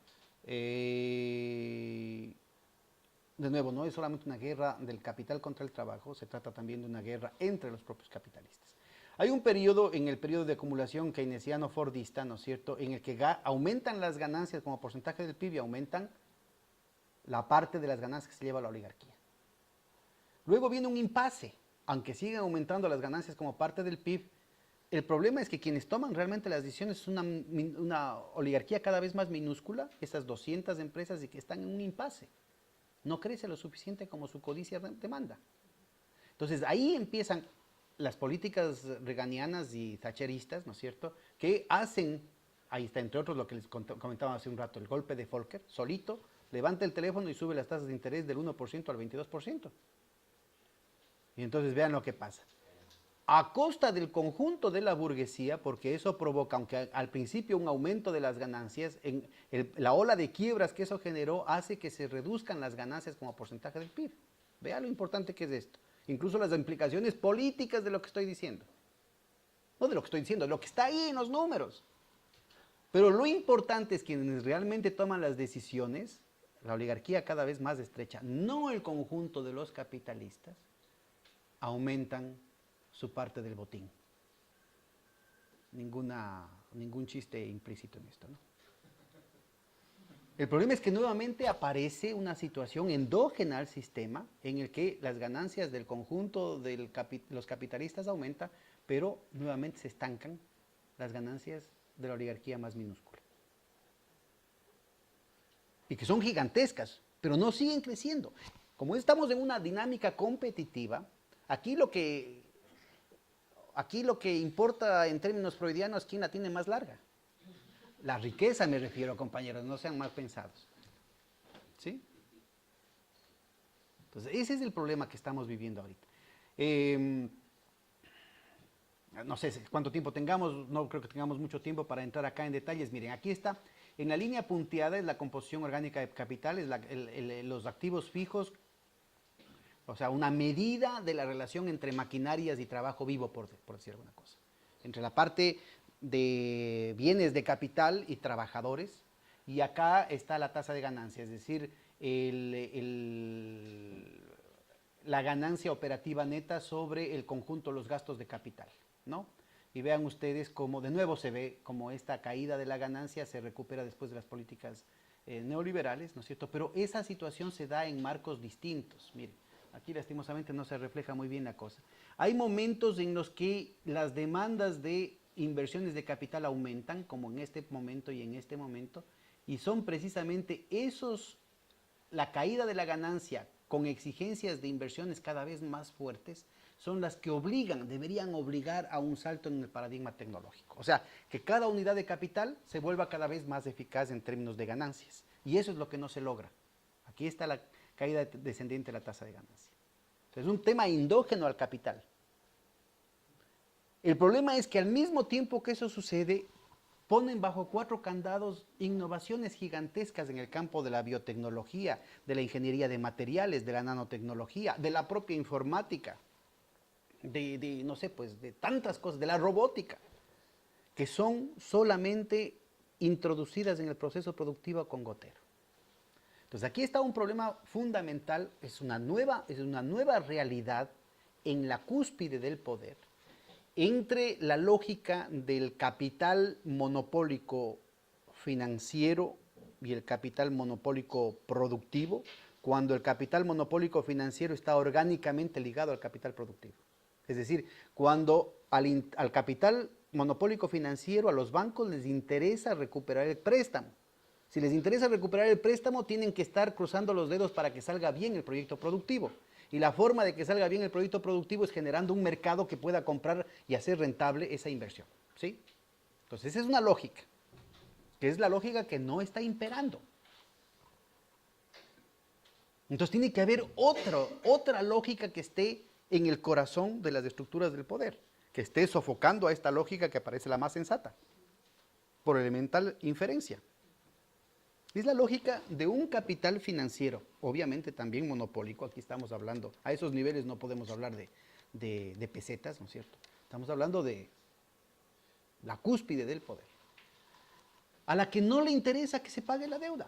De nuevo, no es solamente una guerra del capital contra el trabajo, se trata también de una guerra entre los propios capitalistas. Hay un periodo, en el periodo de acumulación keynesiano fordista, ¿no es cierto?, en el que aumentan las ganancias como porcentaje del PIB y aumentan la parte de las ganancias que se lleva a la oligarquía. Luego viene un impasse, aunque sigan aumentando las ganancias como parte del PIB, el problema es que quienes toman realmente las decisiones es una oligarquía cada vez más minúscula, esas 200 empresas y que están en un impasse. No crece lo suficiente como su codicia demanda. Entonces ahí empiezan las políticas reaganianas y thatcheristas, ¿no es cierto?, que hacen, ahí está entre otros lo que les comentaba hace un rato, el golpe de Volcker, solito, levanta el teléfono y sube las tasas de interés del 1% al 22%. Y entonces vean lo que pasa. A costa del conjunto de la burguesía, porque eso provoca, aunque al principio un aumento de las ganancias, la ola de quiebras que eso generó hace que se reduzcan las ganancias como porcentaje del PIB. Vea lo importante que es esto. Incluso las implicaciones políticas de lo que estoy diciendo. No de lo que estoy diciendo, de lo que está ahí en los números. Pero lo importante es que quienes realmente toman las decisiones, la oligarquía cada vez más estrecha, no el conjunto de los capitalistas, aumentan su parte del botín. ningún chiste implícito en esto, ¿no? El problema es que nuevamente aparece una situación endógena al sistema en el que las ganancias del conjunto de los capitalistas aumentan, pero nuevamente se estancan las ganancias de la oligarquía más minúscula. Y que son gigantescas, pero no siguen creciendo. Como estamos en una dinámica competitiva, aquí lo que importa en términos freudianos es quién la tiene más larga. La riqueza me refiero, compañeros, no sean mal pensados. ¿Sí? Entonces, ese es el problema que estamos viviendo ahorita. No sé cuánto tiempo tengamos, no creo que tengamos mucho tiempo para entrar acá en detalles. Miren, aquí está, en la línea punteada es la composición orgánica de capital, es los activos fijos, o sea, una medida de la relación entre maquinarias y trabajo vivo, por decir alguna cosa. Entre la parte de bienes de capital y trabajadores, y acá está la tasa de ganancia, es decir, la ganancia operativa neta sobre el conjunto de los gastos de capital, ¿no? Y vean ustedes cómo de nuevo se ve como esta caída de la ganancia se recupera después de las políticas neoliberales, ¿no es cierto? Pero esa situación se da en marcos distintos, miren. Aquí lastimosamente no se refleja muy bien la cosa. Hay momentos en los que las demandas de inversiones de capital aumentan, como en este momento y en este momento, y son precisamente la caída de la ganancia con exigencias de inversiones cada vez más fuertes, son las que deberían obligar a un salto en el paradigma tecnológico. O sea, que cada unidad de capital se vuelva cada vez más eficaz en términos de ganancias. Y eso es lo que no se logra. Aquí está la caída descendiente de la tasa de ganancia. Entonces, es un tema endógeno al capital. El problema es que al mismo tiempo que eso sucede, ponen bajo 4 candados innovaciones gigantescas en el campo de la biotecnología, de la ingeniería de materiales, de la nanotecnología, de la propia informática, no sé, pues de tantas cosas, de la robótica, que son solamente introducidas en el proceso productivo con gotero. Entonces aquí está un problema fundamental, es una nueva realidad en la cúspide del poder, entre la lógica del capital monopólico financiero y el capital monopólico productivo, cuando el capital monopólico financiero está orgánicamente ligado al capital productivo. Es decir, cuando al capital monopólico financiero, a los bancos les interesa recuperar el préstamo. Si les interesa recuperar el préstamo, tienen que estar cruzando los dedos para que salga bien el proyecto productivo. Y la forma de que salga bien el proyecto productivo es generando un mercado que pueda comprar y hacer rentable esa inversión, ¿sí? Entonces, esa es una lógica, que es la lógica que no está imperando. Entonces, tiene que haber otra lógica que esté en el corazón de las estructuras del poder, que esté sofocando a esta lógica que parece la más sensata, por elemental inferencia. Es la lógica de un capital financiero, obviamente también monopólico. Aquí estamos hablando, a esos niveles no podemos hablar de pesetas, ¿no es cierto? Estamos hablando de la cúspide del poder, a la que no le interesa que se pague la deuda.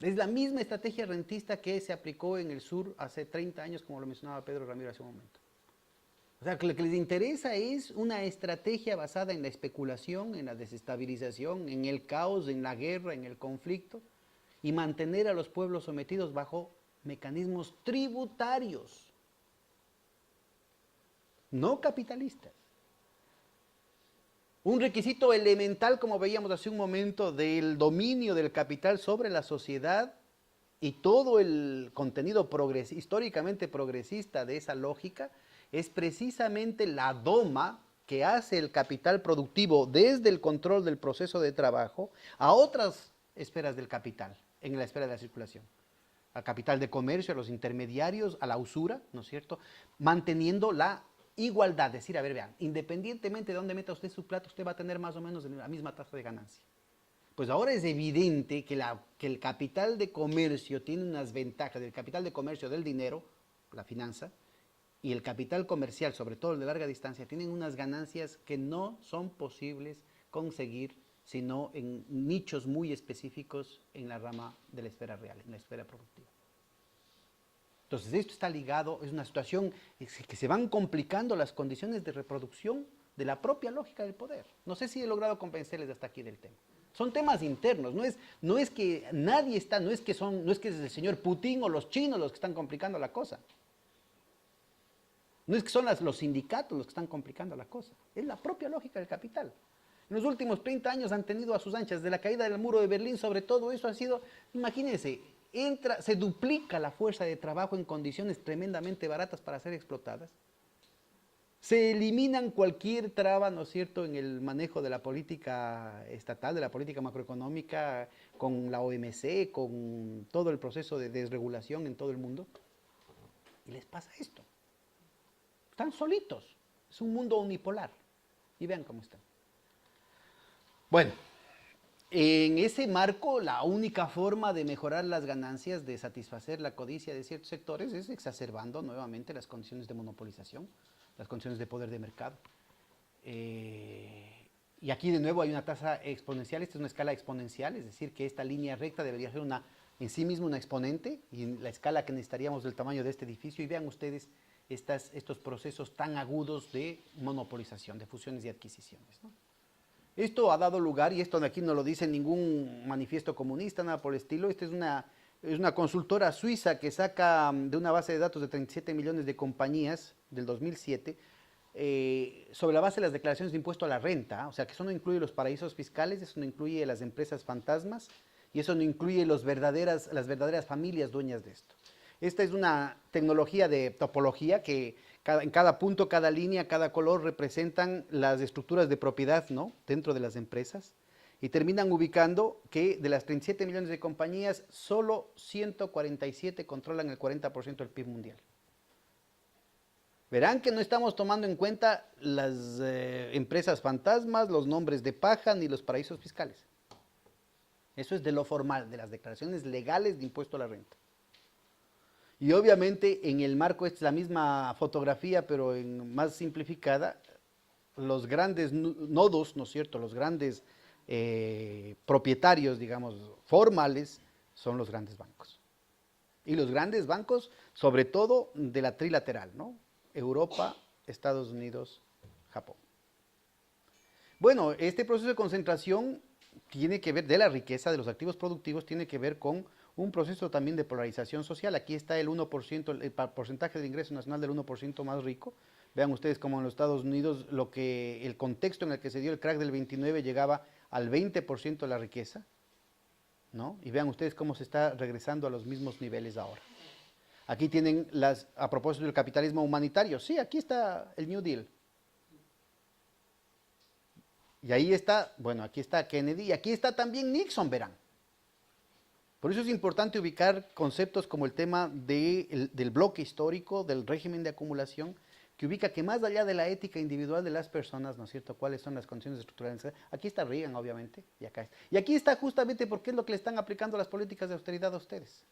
Es la misma estrategia rentista que se aplicó en el sur hace 30 años, como lo mencionaba Pedro Ramiro hace un momento. O sea, que lo que les interesa es una estrategia basada en la especulación, en la desestabilización, en el caos, en la guerra, en el conflicto, y mantener a los pueblos sometidos bajo mecanismos tributarios, no capitalistas. Un requisito elemental, como veíamos hace un momento, del dominio del capital sobre la sociedad y todo el contenido históricamente progresista de esa lógica, es precisamente la doma que hace el capital productivo desde el control del proceso de trabajo a otras esferas del capital, en la esfera de la circulación. Al capital de comercio, a los intermediarios, a la usura, ¿no es cierto? Manteniendo la igualdad, es decir, a ver, vean, independientemente de dónde meta usted su plata, usted va a tener más o menos la misma tasa de ganancia. Pues ahora es evidente que el capital de comercio tiene unas ventajas, el capital de comercio del dinero, la finanza, y el capital comercial, sobre todo el de larga distancia, tienen unas ganancias que no son posibles conseguir sino en nichos muy específicos en la rama de la esfera real, en la esfera productiva. Entonces esto está ligado, es una situación que se van complicando las condiciones de reproducción de la propia lógica del poder. No sé si he logrado convencerles hasta aquí del tema. Son temas internos, no es que nadie está, no es que es el señor Putin o los chinos los que están complicando la cosa. No es que son los sindicatos los que están complicando la cosa, es la propia lógica del capital. En los últimos 30 años han tenido a sus anchas, de la caída del muro de Berlín, sobre todo eso ha sido, imagínense, se duplica la fuerza de trabajo en condiciones tremendamente baratas para ser explotadas. Se eliminan cualquier traba, ¿no es cierto?, en el manejo de la política estatal, de la política macroeconómica, con la OMC, con todo el proceso de desregulación en todo el mundo. Y les pasa esto. Están solitos. Es un mundo unipolar. Y vean cómo están. Bueno, en ese marco, la única forma de mejorar las ganancias, de satisfacer la codicia de ciertos sectores, es exacerbando nuevamente las condiciones de monopolización, las condiciones de poder de mercado. Y aquí de nuevo hay una tasa exponencial, esta es una escala exponencial, es decir, que esta línea recta debería ser en sí misma una exponente, y en la escala que necesitaríamos del tamaño de este edificio, y vean ustedes estos procesos tan agudos de monopolización, de fusiones y adquisiciones, ¿no? Esto ha dado lugar, y esto de aquí no lo dice ningún manifiesto comunista, nada por el estilo, esta es una consultora suiza que saca de una base de datos de 37 millones de compañías del 2007, sobre la base de las declaraciones de impuesto a la renta, o sea que eso no incluye los paraísos fiscales, eso no incluye las empresas fantasmas, y eso no incluye las verdaderas familias dueñas de esto. Esta es una tecnología de topología que en cada punto, cada línea, cada color representan las estructuras de propiedad, ¿no?, dentro de las empresas, y terminan ubicando que de las 37 millones de compañías, solo 147 controlan el 40% del PIB mundial. Verán que no estamos tomando en cuenta las empresas fantasmas, los nombres de paja, ni los paraísos fiscales. Eso es de lo formal, de las declaraciones legales de impuesto a la renta. Y obviamente en el marco, esta es la misma fotografía, pero más simplificada, los grandes nodos, ¿no es cierto?, los grandes propietarios, digamos, formales, son los grandes bancos. Y los grandes bancos, sobre todo de la trilateral, ¿no?, Europa, Estados Unidos, Japón. Bueno, este proceso de concentración tiene que ver, de la riqueza, de los activos productivos, tiene que ver con un proceso también de polarización social. Aquí está el 1%, el porcentaje del ingreso nacional del 1% más rico. Vean ustedes cómo en los Estados Unidos el contexto en el que se dio el crack del 29 llegaba al 20% de la riqueza, ¿no? Y vean ustedes cómo se está regresando a los mismos niveles ahora. Aquí tienen a propósito del capitalismo humanitario, sí, aquí está el New Deal. Y ahí está, bueno, aquí está Kennedy, y aquí está también Nixon, verán. Por eso es importante ubicar conceptos como el tema del bloque histórico, del régimen de acumulación, que ubica que más allá de la ética individual de las personas, ¿no es cierto?, cuáles son las condiciones estructurales. Aquí está Reagan, obviamente, y acá está. Y aquí está justamente porque es lo que le están aplicando las políticas de austeridad a ustedes.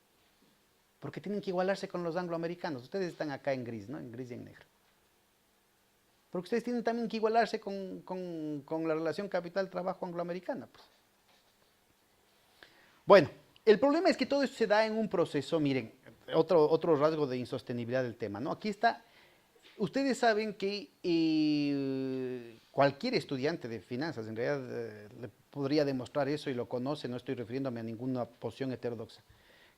Porque tienen que igualarse con los angloamericanos. Ustedes están acá en gris, ¿no?, en gris y en negro. Porque ustedes tienen también que igualarse con la relación capital-trabajo angloamericana, pues. Bueno, el problema es que todo esto se da en un proceso, miren, otro rasgo de insostenibilidad del tema, ¿no? Aquí está, ustedes saben que cualquier estudiante de finanzas, en realidad le podría demostrar eso y lo conoce, no estoy refiriéndome a ninguna posición heterodoxa,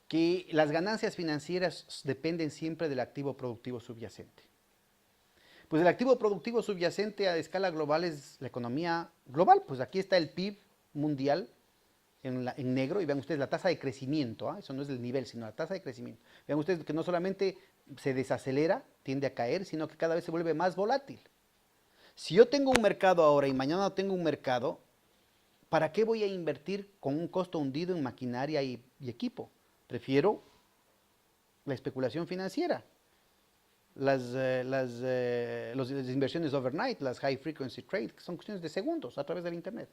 que las ganancias financieras dependen siempre del activo productivo subyacente. Pues el activo productivo subyacente a escala global es la economía global, pues aquí está el PIB mundial, en negro, y vean ustedes la tasa de crecimiento, eso no es el nivel, sino la tasa de crecimiento. Vean ustedes que no solamente se desacelera, tiende a caer, sino que cada vez se vuelve más volátil. Si yo tengo un mercado ahora y mañana no tengo un mercado, ¿para qué voy a invertir con un costo hundido en maquinaria y equipo? Prefiero la especulación financiera, las inversiones overnight, las high frequency trade, que son cuestiones de segundos a través del internet.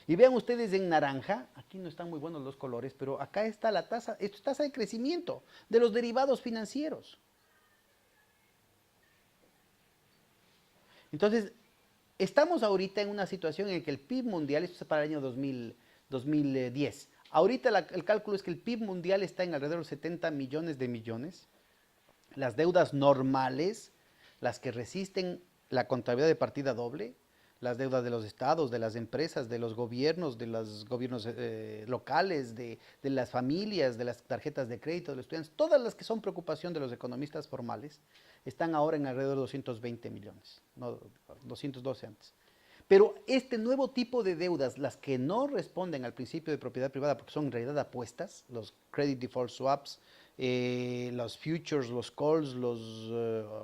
Y vean ustedes en naranja, aquí no están muy buenos los colores, pero acá está la tasa, esto es tasa de crecimiento de los derivados financieros. Entonces, estamos ahorita en una situación en que el PIB mundial, esto es para el año 2010, ahorita el cálculo es que el PIB mundial está en alrededor de 70 millones de millones, las deudas normales, las que resisten la contabilidad de partida doble, las deudas de los estados, de las empresas, de los gobiernos locales, de las familias, de las tarjetas de crédito, de los estudiantes, todas las que son preocupación de los economistas formales, están ahora en alrededor de 220 millones, no 212 antes. Pero este nuevo tipo de deudas, las que no responden al principio de propiedad privada, porque son en realidad apuestas, los credit default swaps, los futures, los calls, los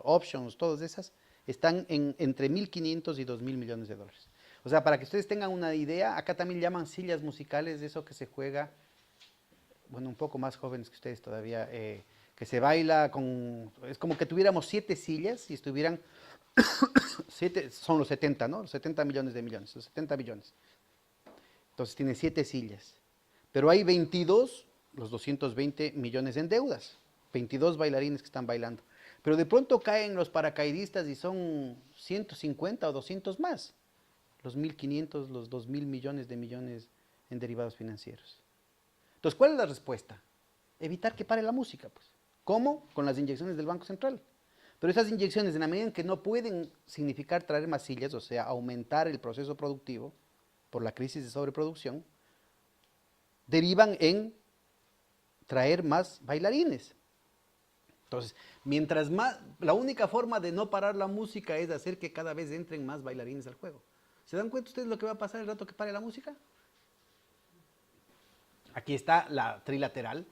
options, todas esas, están entre 1.500 y 2.000 millones de dólares. O sea, para que ustedes tengan una idea, acá también llaman sillas musicales, de eso que se juega, bueno, un poco más jóvenes que ustedes todavía, que se baila con, es como que tuviéramos 7 sillas y estuvieran, 7, son los 70, ¿no? Los 70 millones de millones, los 70 billones. Entonces tiene 7 sillas. Pero hay 22, los 220 millones en deudas, 22 bailarines que están bailando. Pero de pronto caen los paracaidistas y son 150 o 200 más. Los 1.500, los 2.000 millones en derivados financieros. Entonces, ¿cuál es la respuesta? Evitar que pare la música, pues. ¿Cómo? Con las inyecciones del Banco Central. Pero esas inyecciones, en la medida en que no pueden significar traer más sillas, o sea, aumentar el proceso productivo por la crisis de sobreproducción, derivan en traer más bailarines. Entonces, mientras más, la única forma de no parar la música es hacer que cada vez entren más bailarines al juego. ¿Se dan cuenta ustedes lo que va a pasar el rato que pare la música? Aquí está la trilateral.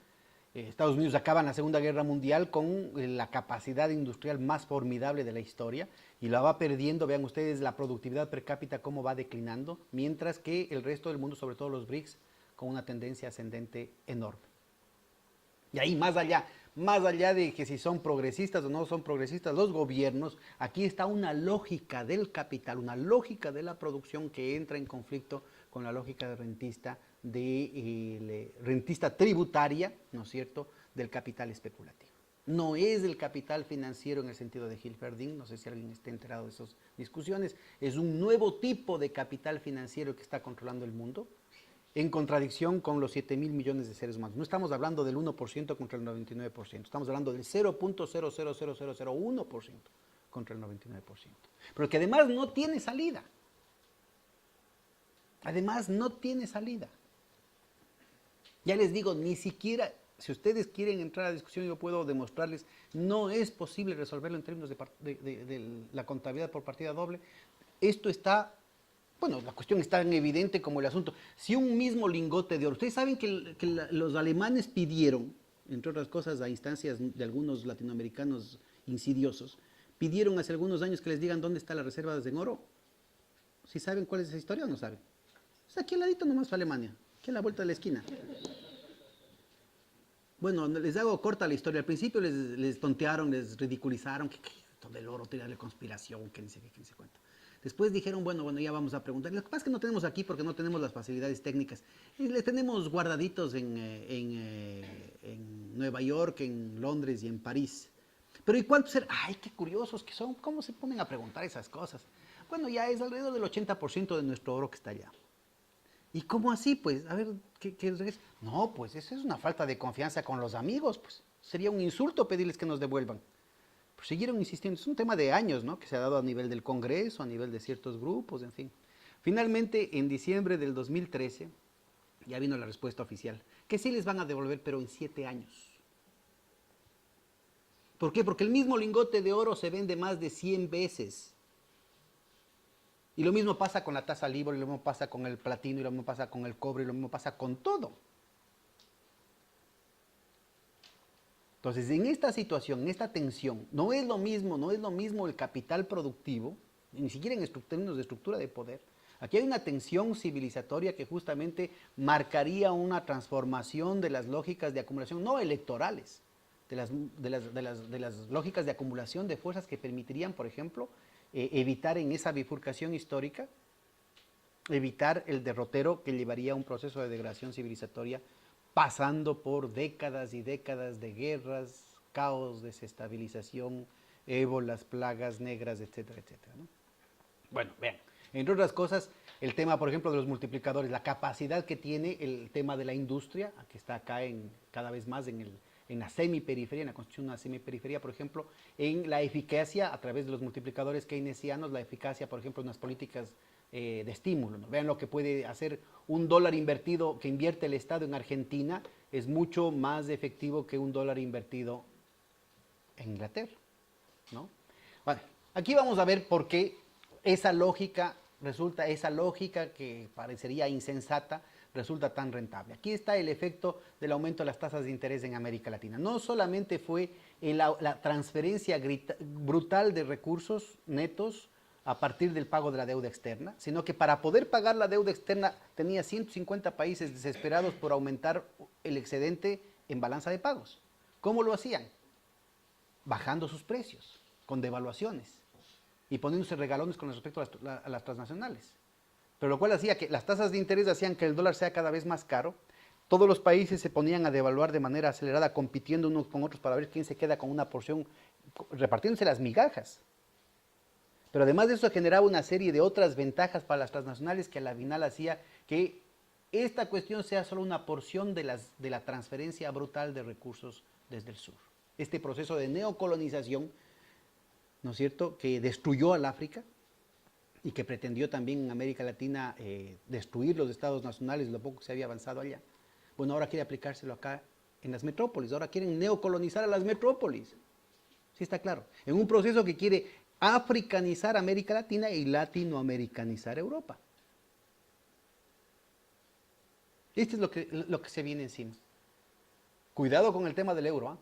Estados Unidos acaba la Segunda Guerra Mundial con la capacidad industrial más formidable de la historia y la va perdiendo, vean ustedes la productividad per cápita cómo va declinando, mientras que el resto del mundo, sobre todo los BRICS, con una tendencia ascendente enorme. Y ahí más allá de que si son progresistas o no son progresistas los gobiernos, aquí está una lógica del capital, una lógica de la producción que entra en conflicto con la lógica de rentista tributaria, ¿no es cierto?, del capital especulativo. No es el capital financiero en el sentido de Hilferding, no sé si alguien esté enterado de esas discusiones, es un nuevo tipo de capital financiero que está controlando el mundo, en contradicción con los 7.000 millones de seres humanos. No estamos hablando del 1% contra el 99%, estamos hablando del 0.000001% contra el 99%. Pero que además no tiene salida. Además no tiene salida. Ya les digo, ni siquiera, si ustedes quieren entrar a la discusión, yo puedo demostrarles, no es posible resolverlo en términos de la contabilidad por partida doble. Esto está... Bueno, la cuestión es tan evidente como el asunto. Si un mismo lingote de oro, ustedes saben que los alemanes pidieron, entre otras cosas a instancias de algunos latinoamericanos insidiosos, pidieron hace algunos años que les digan dónde están las reservas en oro. ¿Sí saben cuál es esa historia o no saben? Está aquí al ladito nomás Alemania, aquí a la vuelta de la esquina. Bueno, les hago corta la historia. Al principio les tontearon, les ridiculizaron, que todo el oro, tirarle conspiración, que ni sé qué, que ni sé cuánto. Después dijeron, bueno, ya vamos a preguntar. Lo que pasa es que no tenemos aquí porque no tenemos las facilidades técnicas. Y les tenemos guardaditos en Nueva York, en Londres y en París. Pero ¿y cuánto será? Ay, qué curiosos que son. ¿Cómo se ponen a preguntar esas cosas? Bueno, ya es alrededor del 80% de nuestro oro que está allá. ¿Y cómo así? Pues, a ver, ¿qué es? No, pues eso es una falta de confianza con los amigos. Pues sería un insulto pedirles que nos devuelvan. Pues siguieron insistiendo. Es un tema de años, ¿no?, que se ha dado a nivel del Congreso, a nivel de ciertos grupos, en fin. Finalmente, en diciembre del 2013, ya vino la respuesta oficial, que sí les van a devolver, pero en 7 años. ¿Por qué? Porque el mismo lingote de oro se vende más de 100 veces. Y lo mismo pasa con la tasa LIBOR, y lo mismo pasa con el platino, y lo mismo pasa con el cobre, y lo mismo pasa con todo. Entonces, en esta situación, en esta tensión, no es lo mismo el capital productivo, ni siquiera en términos de estructura de poder. Aquí hay una tensión civilizatoria que justamente marcaría una transformación de las lógicas de acumulación, no electorales, de las lógicas de acumulación de fuerzas que permitirían, por ejemplo, evitar en esa bifurcación histórica, evitar el derrotero que llevaría a un proceso de degradación civilizatoria pasando por décadas y décadas de guerras, caos, desestabilización, ébolas, plagas negras, etcétera, etcétera, ¿no? Bueno, vean, entre otras cosas, el tema, por ejemplo, de los multiplicadores, la capacidad que tiene el tema de la industria, que está acá cada vez más en en la semiperiferia, en la construcción de una semiperiferia, por ejemplo, en la eficacia, a través de los multiplicadores keynesianos, la eficacia, por ejemplo, en las políticas de estímulo, ¿no? Vean lo que puede hacer un dólar invertido que invierte el Estado en Argentina, es mucho más efectivo que un dólar invertido en Inglaterra, ¿no? Bueno, aquí vamos a ver por qué esa lógica que parecería insensata, resulta tan rentable. Aquí está el efecto del aumento de las tasas de interés en América Latina. No solamente fue la transferencia brutal de recursos netos a partir del pago de la deuda externa, sino que para poder pagar la deuda externa tenía 150 países desesperados por aumentar el excedente en balanza de pagos. ¿Cómo lo hacían? Bajando sus precios, con devaluaciones y poniéndose regalones con respecto a las transnacionales. Pero lo cual hacía que las tasas de interés hacían que el dólar sea cada vez más caro. Todos los países se ponían a devaluar de manera acelerada, compitiendo unos con otros para ver quién se queda con una porción, repartiéndose las migajas. Pero además de eso generaba una serie de otras ventajas para las transnacionales que a la final hacía que esta cuestión sea solo una porción de la transferencia brutal de recursos desde el sur. Este proceso de neocolonización, ¿no es cierto?, que destruyó al África y que pretendió también en América Latina destruir los estados nacionales, lo poco que se había avanzado allá. Bueno, ahora quiere aplicárselo acá en las metrópolis, ahora quieren neocolonizar a las metrópolis. Sí está claro. En un proceso que quiere africanizar América Latina y latinoamericanizar Europa. Esto es lo que se viene encima. Cuidado con el tema del euro, ¿eh?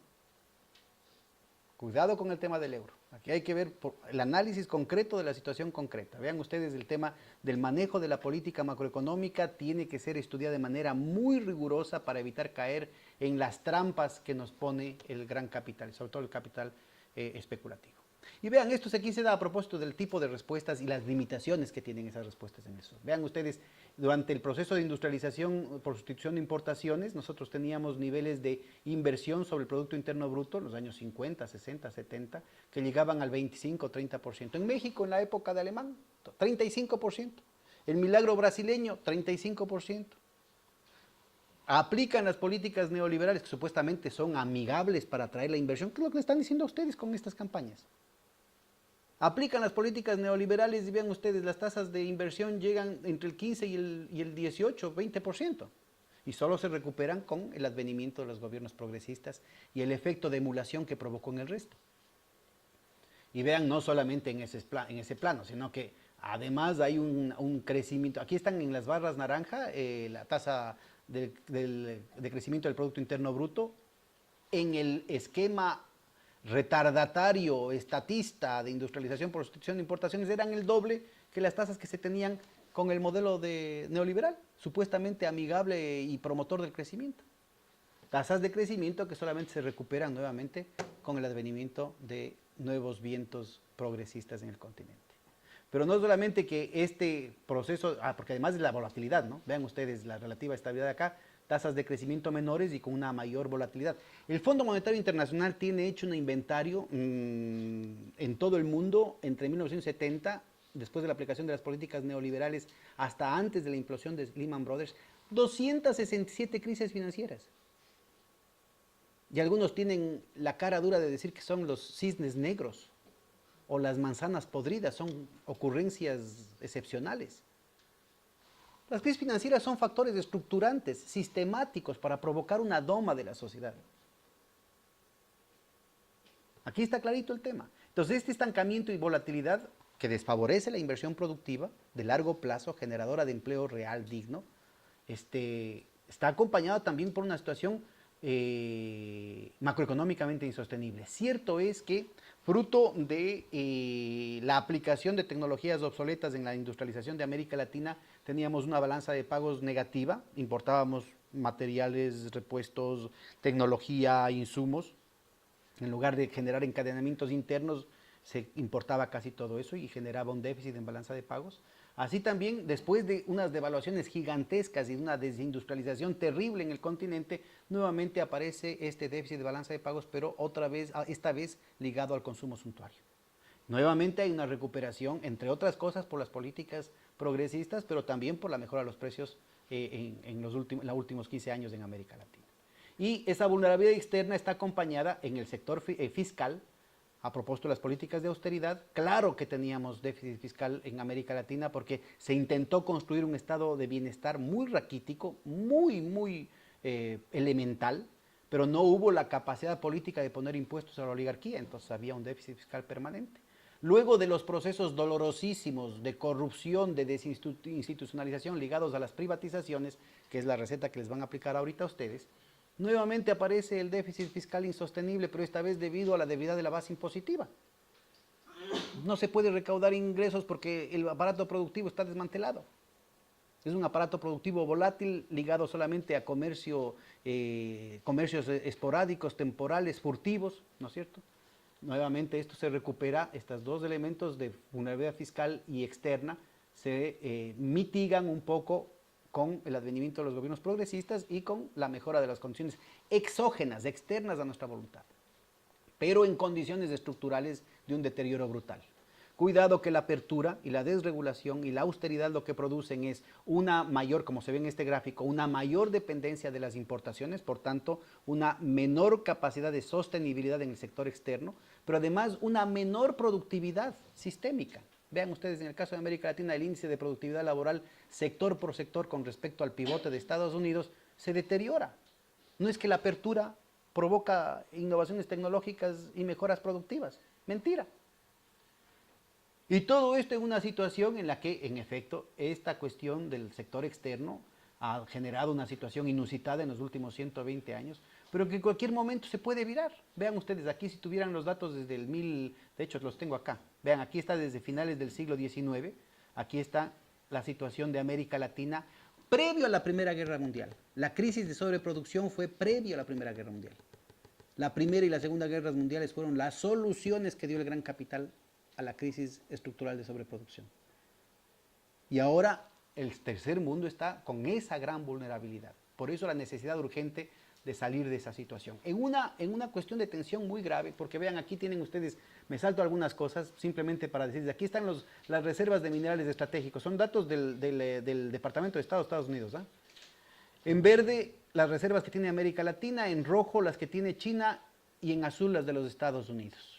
Cuidado con el tema del euro. Aquí hay que ver el análisis concreto de la situación concreta. Vean ustedes, el tema del manejo de la política macroeconómica tiene que ser estudiada de manera muy rigurosa para evitar caer en las trampas que nos pone el gran capital, sobre todo el capital especulativo. Y vean, esto aquí se da a propósito del tipo de respuestas y las limitaciones que tienen esas respuestas en eso. Vean ustedes, durante el proceso de industrialización por sustitución de importaciones, nosotros teníamos niveles de inversión sobre el Producto Interno Bruto, en los años 50, 60, 70, que llegaban al 25, 30%. En México, en la época de Alemán, 35%. El milagro brasileño, 35%. Aplican las políticas neoliberales que supuestamente son amigables para atraer la inversión, que es lo que le están diciendo a ustedes con estas campañas. Aplican las políticas neoliberales y vean ustedes, las tasas de inversión llegan entre el 15 y el 18, 20%. Y solo se recuperan con el advenimiento de los gobiernos progresistas y el efecto de emulación que provocó en el resto. Y vean, no solamente en ese plano, sino que además hay un crecimiento. Aquí están en las barras naranja la tasa de crecimiento del Producto Interno Bruto. En el esquema retardatario, estatista de industrialización por sustitución de importaciones eran el doble que las tasas que se tenían con el modelo neoliberal, supuestamente amigable y promotor del crecimiento. Tasas de crecimiento que solamente se recuperan nuevamente con el advenimiento de nuevos vientos progresistas en el continente. Pero no solamente que este proceso, porque además de la volatilidad, ¿no? Vean ustedes la relativa estabilidad acá, tasas de crecimiento menores y con una mayor volatilidad. El Fondo Monetario Internacional tiene hecho un inventario en todo el mundo entre 1970, después de la aplicación de las políticas neoliberales, hasta antes de la implosión de Lehman Brothers, 267 crisis financieras. Y algunos tienen la cara dura de decir que son los cisnes negros o las manzanas podridas, son ocurrencias excepcionales. Las crisis financieras son factores estructurantes, sistemáticos, para provocar una doma de la sociedad. Aquí está clarito el tema. Entonces, este estancamiento y volatilidad que desfavorece la inversión productiva de largo plazo, generadora de empleo real digno, está acompañado también por una situación macroeconómicamente insostenible. Cierto es que, fruto de la aplicación de tecnologías obsoletas en la industrialización de América Latina, teníamos una balanza de pagos negativa, importábamos materiales, repuestos, tecnología, insumos. En lugar de generar encadenamientos internos, se importaba casi todo eso y generaba un déficit en balanza de pagos. Así también, después de unas devaluaciones gigantescas y de una desindustrialización terrible en el continente, nuevamente aparece este déficit de balanza de pagos, pero esta vez ligado al consumo suntuario. Nuevamente hay una recuperación, entre otras cosas, por las políticas progresistas, pero también por la mejora de los precios en los últimos 15 años en América Latina. Y esa vulnerabilidad externa está acompañada en el sector fiscal. A propósito de las políticas de austeridad, claro que teníamos déficit fiscal en América Latina porque se intentó construir un estado de bienestar muy raquítico, muy elemental, pero no hubo la capacidad política de poner impuestos a la oligarquía, entonces había un déficit fiscal permanente. Luego de los procesos dolorosísimos de corrupción, de desinstitucionalización ligados a las privatizaciones, que es la receta que les van a aplicar ahorita a ustedes, nuevamente aparece el déficit fiscal insostenible, pero esta vez debido a la debilidad de la base impositiva. No se puede recaudar ingresos porque el aparato productivo está desmantelado. Es un aparato productivo volátil ligado solamente a comercios esporádicos, temporales, furtivos, ¿no es cierto? Nuevamente esto se recupera, estos dos elementos de vulnerabilidad fiscal y externa se mitigan un poco con el advenimiento de los gobiernos progresistas y con la mejora de las condiciones exógenas, externas a nuestra voluntad, pero en condiciones estructurales de un deterioro brutal. Cuidado que la apertura y la desregulación y la austeridad lo que producen es una mayor, como se ve en este gráfico, una mayor dependencia de las importaciones, por tanto, una menor capacidad de sostenibilidad en el sector externo, pero además una menor productividad sistémica. Vean ustedes, en el caso de América Latina, el índice de productividad laboral sector por sector con respecto al pivote de Estados Unidos se deteriora. No es que la apertura provoca innovaciones tecnológicas y mejoras productivas. Mentira. Y todo esto en una situación en la que, en efecto, esta cuestión del sector externo ha generado una situación inusitada en los últimos 120 años, pero que en cualquier momento se puede virar. Vean ustedes aquí, si tuvieran los datos desde el de hecho los tengo acá. Vean, aquí está desde finales del siglo XIX, aquí está la situación de América Latina previo a la Primera Guerra Mundial. La crisis de sobreproducción fue previo a la Primera Guerra Mundial. La Primera y la Segunda Guerras Mundiales fueron las soluciones que dio el gran capital a la crisis estructural de sobreproducción. Y ahora el tercer mundo está con esa gran vulnerabilidad. Por eso la necesidad urgente de salir de esa situación. En una cuestión de tensión muy grave, porque vean, aquí tienen ustedes, me salto algunas cosas simplemente para decirles, aquí están las reservas de minerales estratégicos, son datos del Departamento de Estado de Estados Unidos. En verde, las reservas que tiene América Latina, en rojo, las que tiene China, y en azul, las de los Estados Unidos.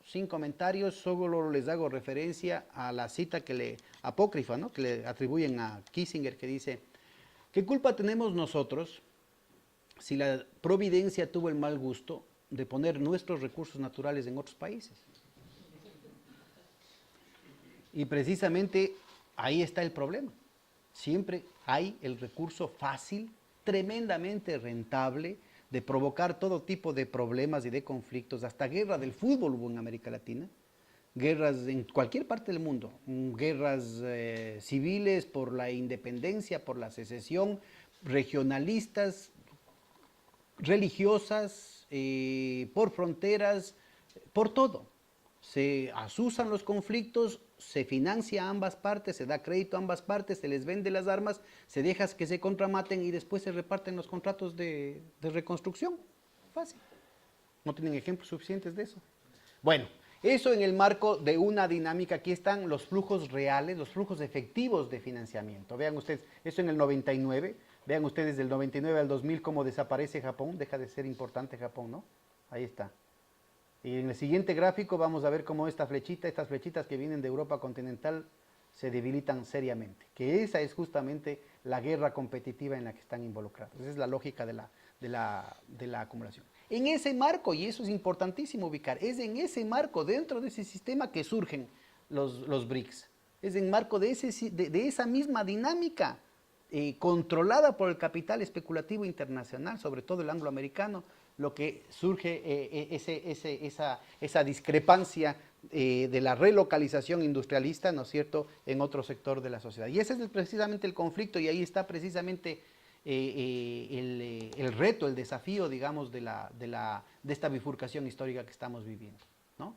Sin comentarios, solo les hago referencia a la cita apócrifa, ¿no?, que le atribuyen a Kissinger, que dice: ¿qué culpa tenemos nosotros si la providencia tuvo el mal gusto de poner nuestros recursos naturales en otros países? Y precisamente ahí está el problema. Siempre hay el recurso fácil, tremendamente rentable, de provocar todo tipo de problemas y de conflictos. Hasta guerra del fútbol hubo en América Latina, guerras en cualquier parte del mundo, guerras civiles por la independencia, por la secesión, regionalistas, religiosas, por fronteras, por todo. Se asusan los conflictos, se financia a ambas partes, se da crédito a ambas partes, se les vende las armas, se deja que se contramaten y después se reparten los contratos de reconstrucción. Fácil. ¿No tienen ejemplos suficientes de eso? Bueno, eso en el marco de una dinámica. Aquí están los flujos reales, los flujos efectivos de financiamiento. Vean ustedes, eso en el 99, vean ustedes del 99 al 2000 cómo desaparece Japón, deja de ser importante Japón, ¿no? Ahí está. Y en el siguiente gráfico vamos a ver cómo estas flechitas que vienen de Europa continental se debilitan seriamente. Que esa es justamente la guerra competitiva en la que están involucrados. Esa es la lógica de la acumulación. En ese marco, y eso es importantísimo ubicar, es en ese marco, dentro de ese sistema, que surgen los BRICS. Es en marco de esa misma dinámica controlada por el capital especulativo internacional, sobre todo el angloamericano, lo que surge esa discrepancia de la relocalización industrialista, ¿no es cierto?, en otro sector de la sociedad. Y ese es precisamente el conflicto, y ahí está precisamente el reto, el desafío, digamos, de esta bifurcación histórica que estamos viviendo, ¿no?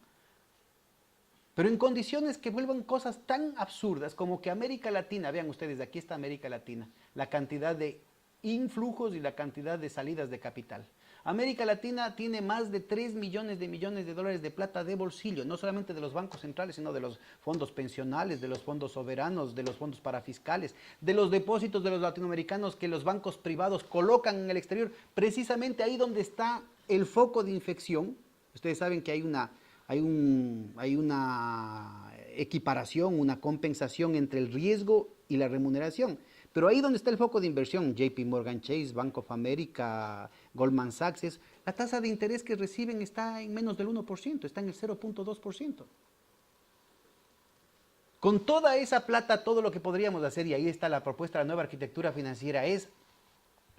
Pero en condiciones que vuelvan cosas tan absurdas como que América Latina, vean ustedes, aquí está América Latina, la cantidad de influjos y la cantidad de salidas de capital. América Latina tiene más de 3 millones de dólares de plata de bolsillo, no solamente de los bancos centrales, sino de los fondos pensionales, de los fondos soberanos, de los fondos parafiscales, de los depósitos de los latinoamericanos que los bancos privados colocan en el exterior, precisamente ahí donde está el foco de infección. Ustedes saben que hay una equiparación, una compensación entre el riesgo y la remuneración. Pero ahí donde está el foco de inversión, JP Morgan Chase, Bank of America, Goldman Sachs, la tasa de interés que reciben está en menos del 1%, está en el 0.2%. Con toda esa plata, todo lo que podríamos hacer, y ahí está la propuesta de la nueva arquitectura financiera, es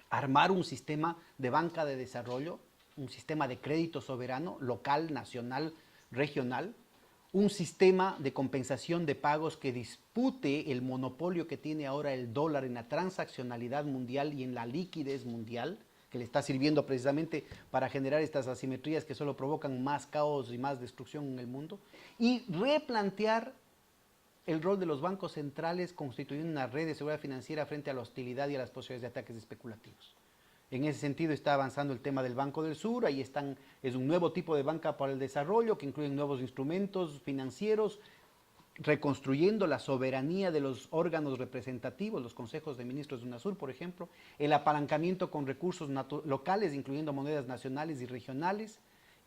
armar un sistema de banca de desarrollo, un sistema de crédito soberano, local, nacional, regional, un sistema de compensación de pagos que dispute el monopolio que tiene ahora el dólar en la transaccionalidad mundial y en la liquidez mundial, que le está sirviendo precisamente para generar estas asimetrías que solo provocan más caos y más destrucción en el mundo, y replantear el rol de los bancos centrales constituyendo una red de seguridad financiera frente a la hostilidad y a las posibilidades de ataques especulativos. En ese sentido está avanzando el tema del Banco del Sur, ahí es un nuevo tipo de banca para el desarrollo que incluye nuevos instrumentos financieros, reconstruyendo la soberanía de los órganos representativos, los consejos de ministros de UNASUR, por ejemplo, el apalancamiento con recursos locales, incluyendo monedas nacionales y regionales,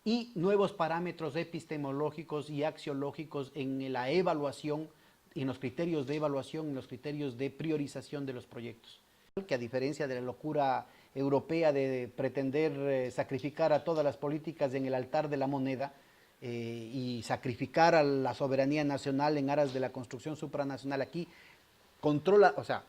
y nuevos parámetros epistemológicos y axiológicos en la evaluación, en los criterios de evaluación, en los criterios de priorización de los proyectos. Que a diferencia de la locura europea de pretender sacrificar a todas las políticas en el altar de la moneda y sacrificar a la soberanía nacional en aras de la construcción supranacional, aquí controla, o sea,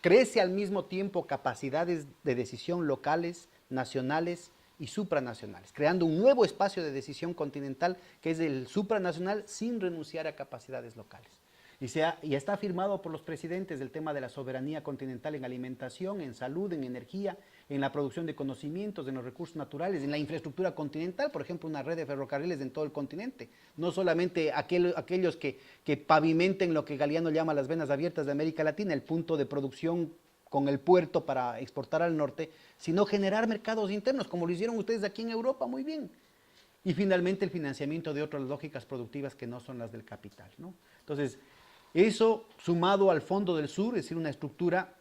crece al mismo tiempo capacidades de decisión locales, nacionales y supranacionales, creando un nuevo espacio de decisión continental que es el supranacional sin renunciar a capacidades locales. Y está firmado por los presidentes del tema de la soberanía continental en alimentación, en salud, en energía, en la producción de conocimientos, en los recursos naturales, en la infraestructura continental, por ejemplo, una red de ferrocarriles en todo el continente. No solamente aquellos que pavimenten lo que Galeano llama las venas abiertas de América Latina, el punto de producción con el puerto para exportar al norte, sino generar mercados internos, como lo hicieron ustedes aquí en Europa muy bien. Y finalmente el financiamiento de otras lógicas productivas que no son las del capital, ¿no? Entonces, eso sumado al Fondo del Sur, es decir, una estructura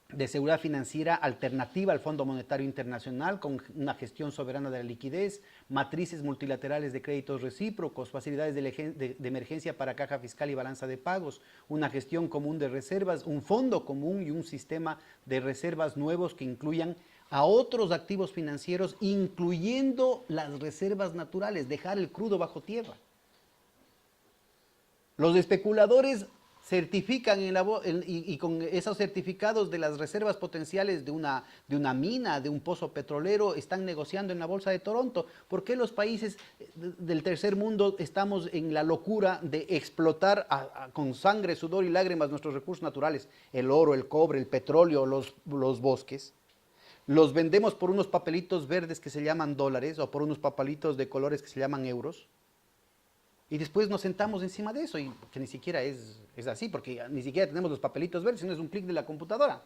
de seguridad financiera alternativa al Fondo Monetario Internacional, con una gestión soberana de la liquidez, matrices multilaterales de créditos recíprocos, facilidades de emergencia para caja fiscal y balanza de pagos, una gestión común de reservas, un fondo común y un sistema de reservas nuevos que incluyan a otros activos financieros, incluyendo las reservas naturales, dejar el crudo bajo tierra. Los especuladores certifican y con esos certificados de las reservas potenciales de una mina, de un pozo petrolero, están negociando en la Bolsa de Toronto. ¿Por qué los países del tercer mundo estamos en la locura de explotar con sangre, sudor y lágrimas nuestros recursos naturales? El oro, el cobre, el petróleo, los bosques. Los vendemos por unos papelitos verdes que se llaman dólares o por unos papelitos de colores que se llaman euros. Y después nos sentamos encima de eso, y que ni siquiera es así, porque ni siquiera tenemos los papelitos verdes, sino es un clic de la computadora.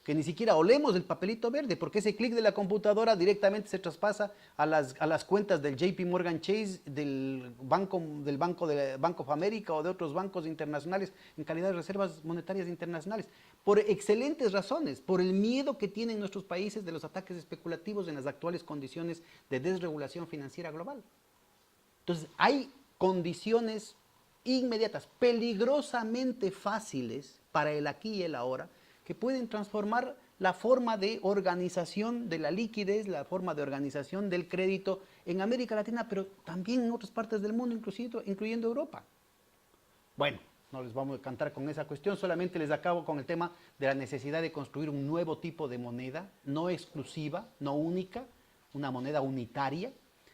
Que ni siquiera olemos el papelito verde, porque ese clic de la computadora directamente se traspasa a las cuentas del JP Morgan Chase, del Bank of America o de otros bancos internacionales en calidad de reservas monetarias internacionales. Por excelentes razones, por el miedo que tienen nuestros países de los ataques especulativos en las actuales condiciones de desregulación financiera global. Entonces, hay condiciones inmediatas, peligrosamente fáciles para el aquí y el ahora, que pueden transformar la forma de organización de la liquidez, la forma de organización del crédito en América Latina, pero también en otras partes del mundo, incluyendo Europa. Bueno, no les vamos a cantar con esa cuestión, solamente les acabo con el tema de la necesidad de construir un nuevo tipo de moneda, no exclusiva, no única, una moneda unitaria,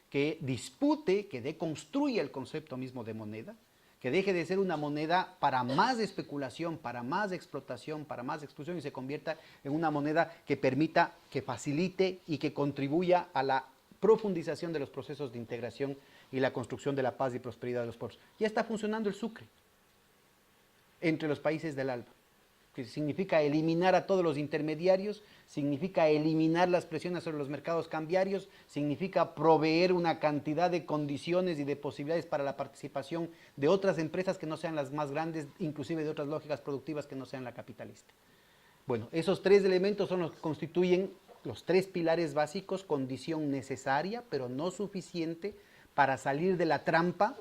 que dispute, que deconstruya el concepto mismo de moneda, que deje de ser una moneda para más especulación, para más explotación, para más exclusión y se convierta en una moneda que permita, que facilite y que contribuya a la profundización de los procesos de integración y la construcción de la paz y prosperidad de los pueblos. Ya está funcionando el Sucre entre los países del ALBA, que significa eliminar a todos los intermediarios, significa eliminar las presiones sobre los mercados cambiarios, significa proveer una cantidad de condiciones y de posibilidades para la participación de otras empresas que no sean las más grandes, inclusive de otras lógicas productivas que no sean la capitalista. Bueno, esos tres elementos son los que constituyen los tres pilares básicos, condición necesaria, pero no suficiente para salir de la trampa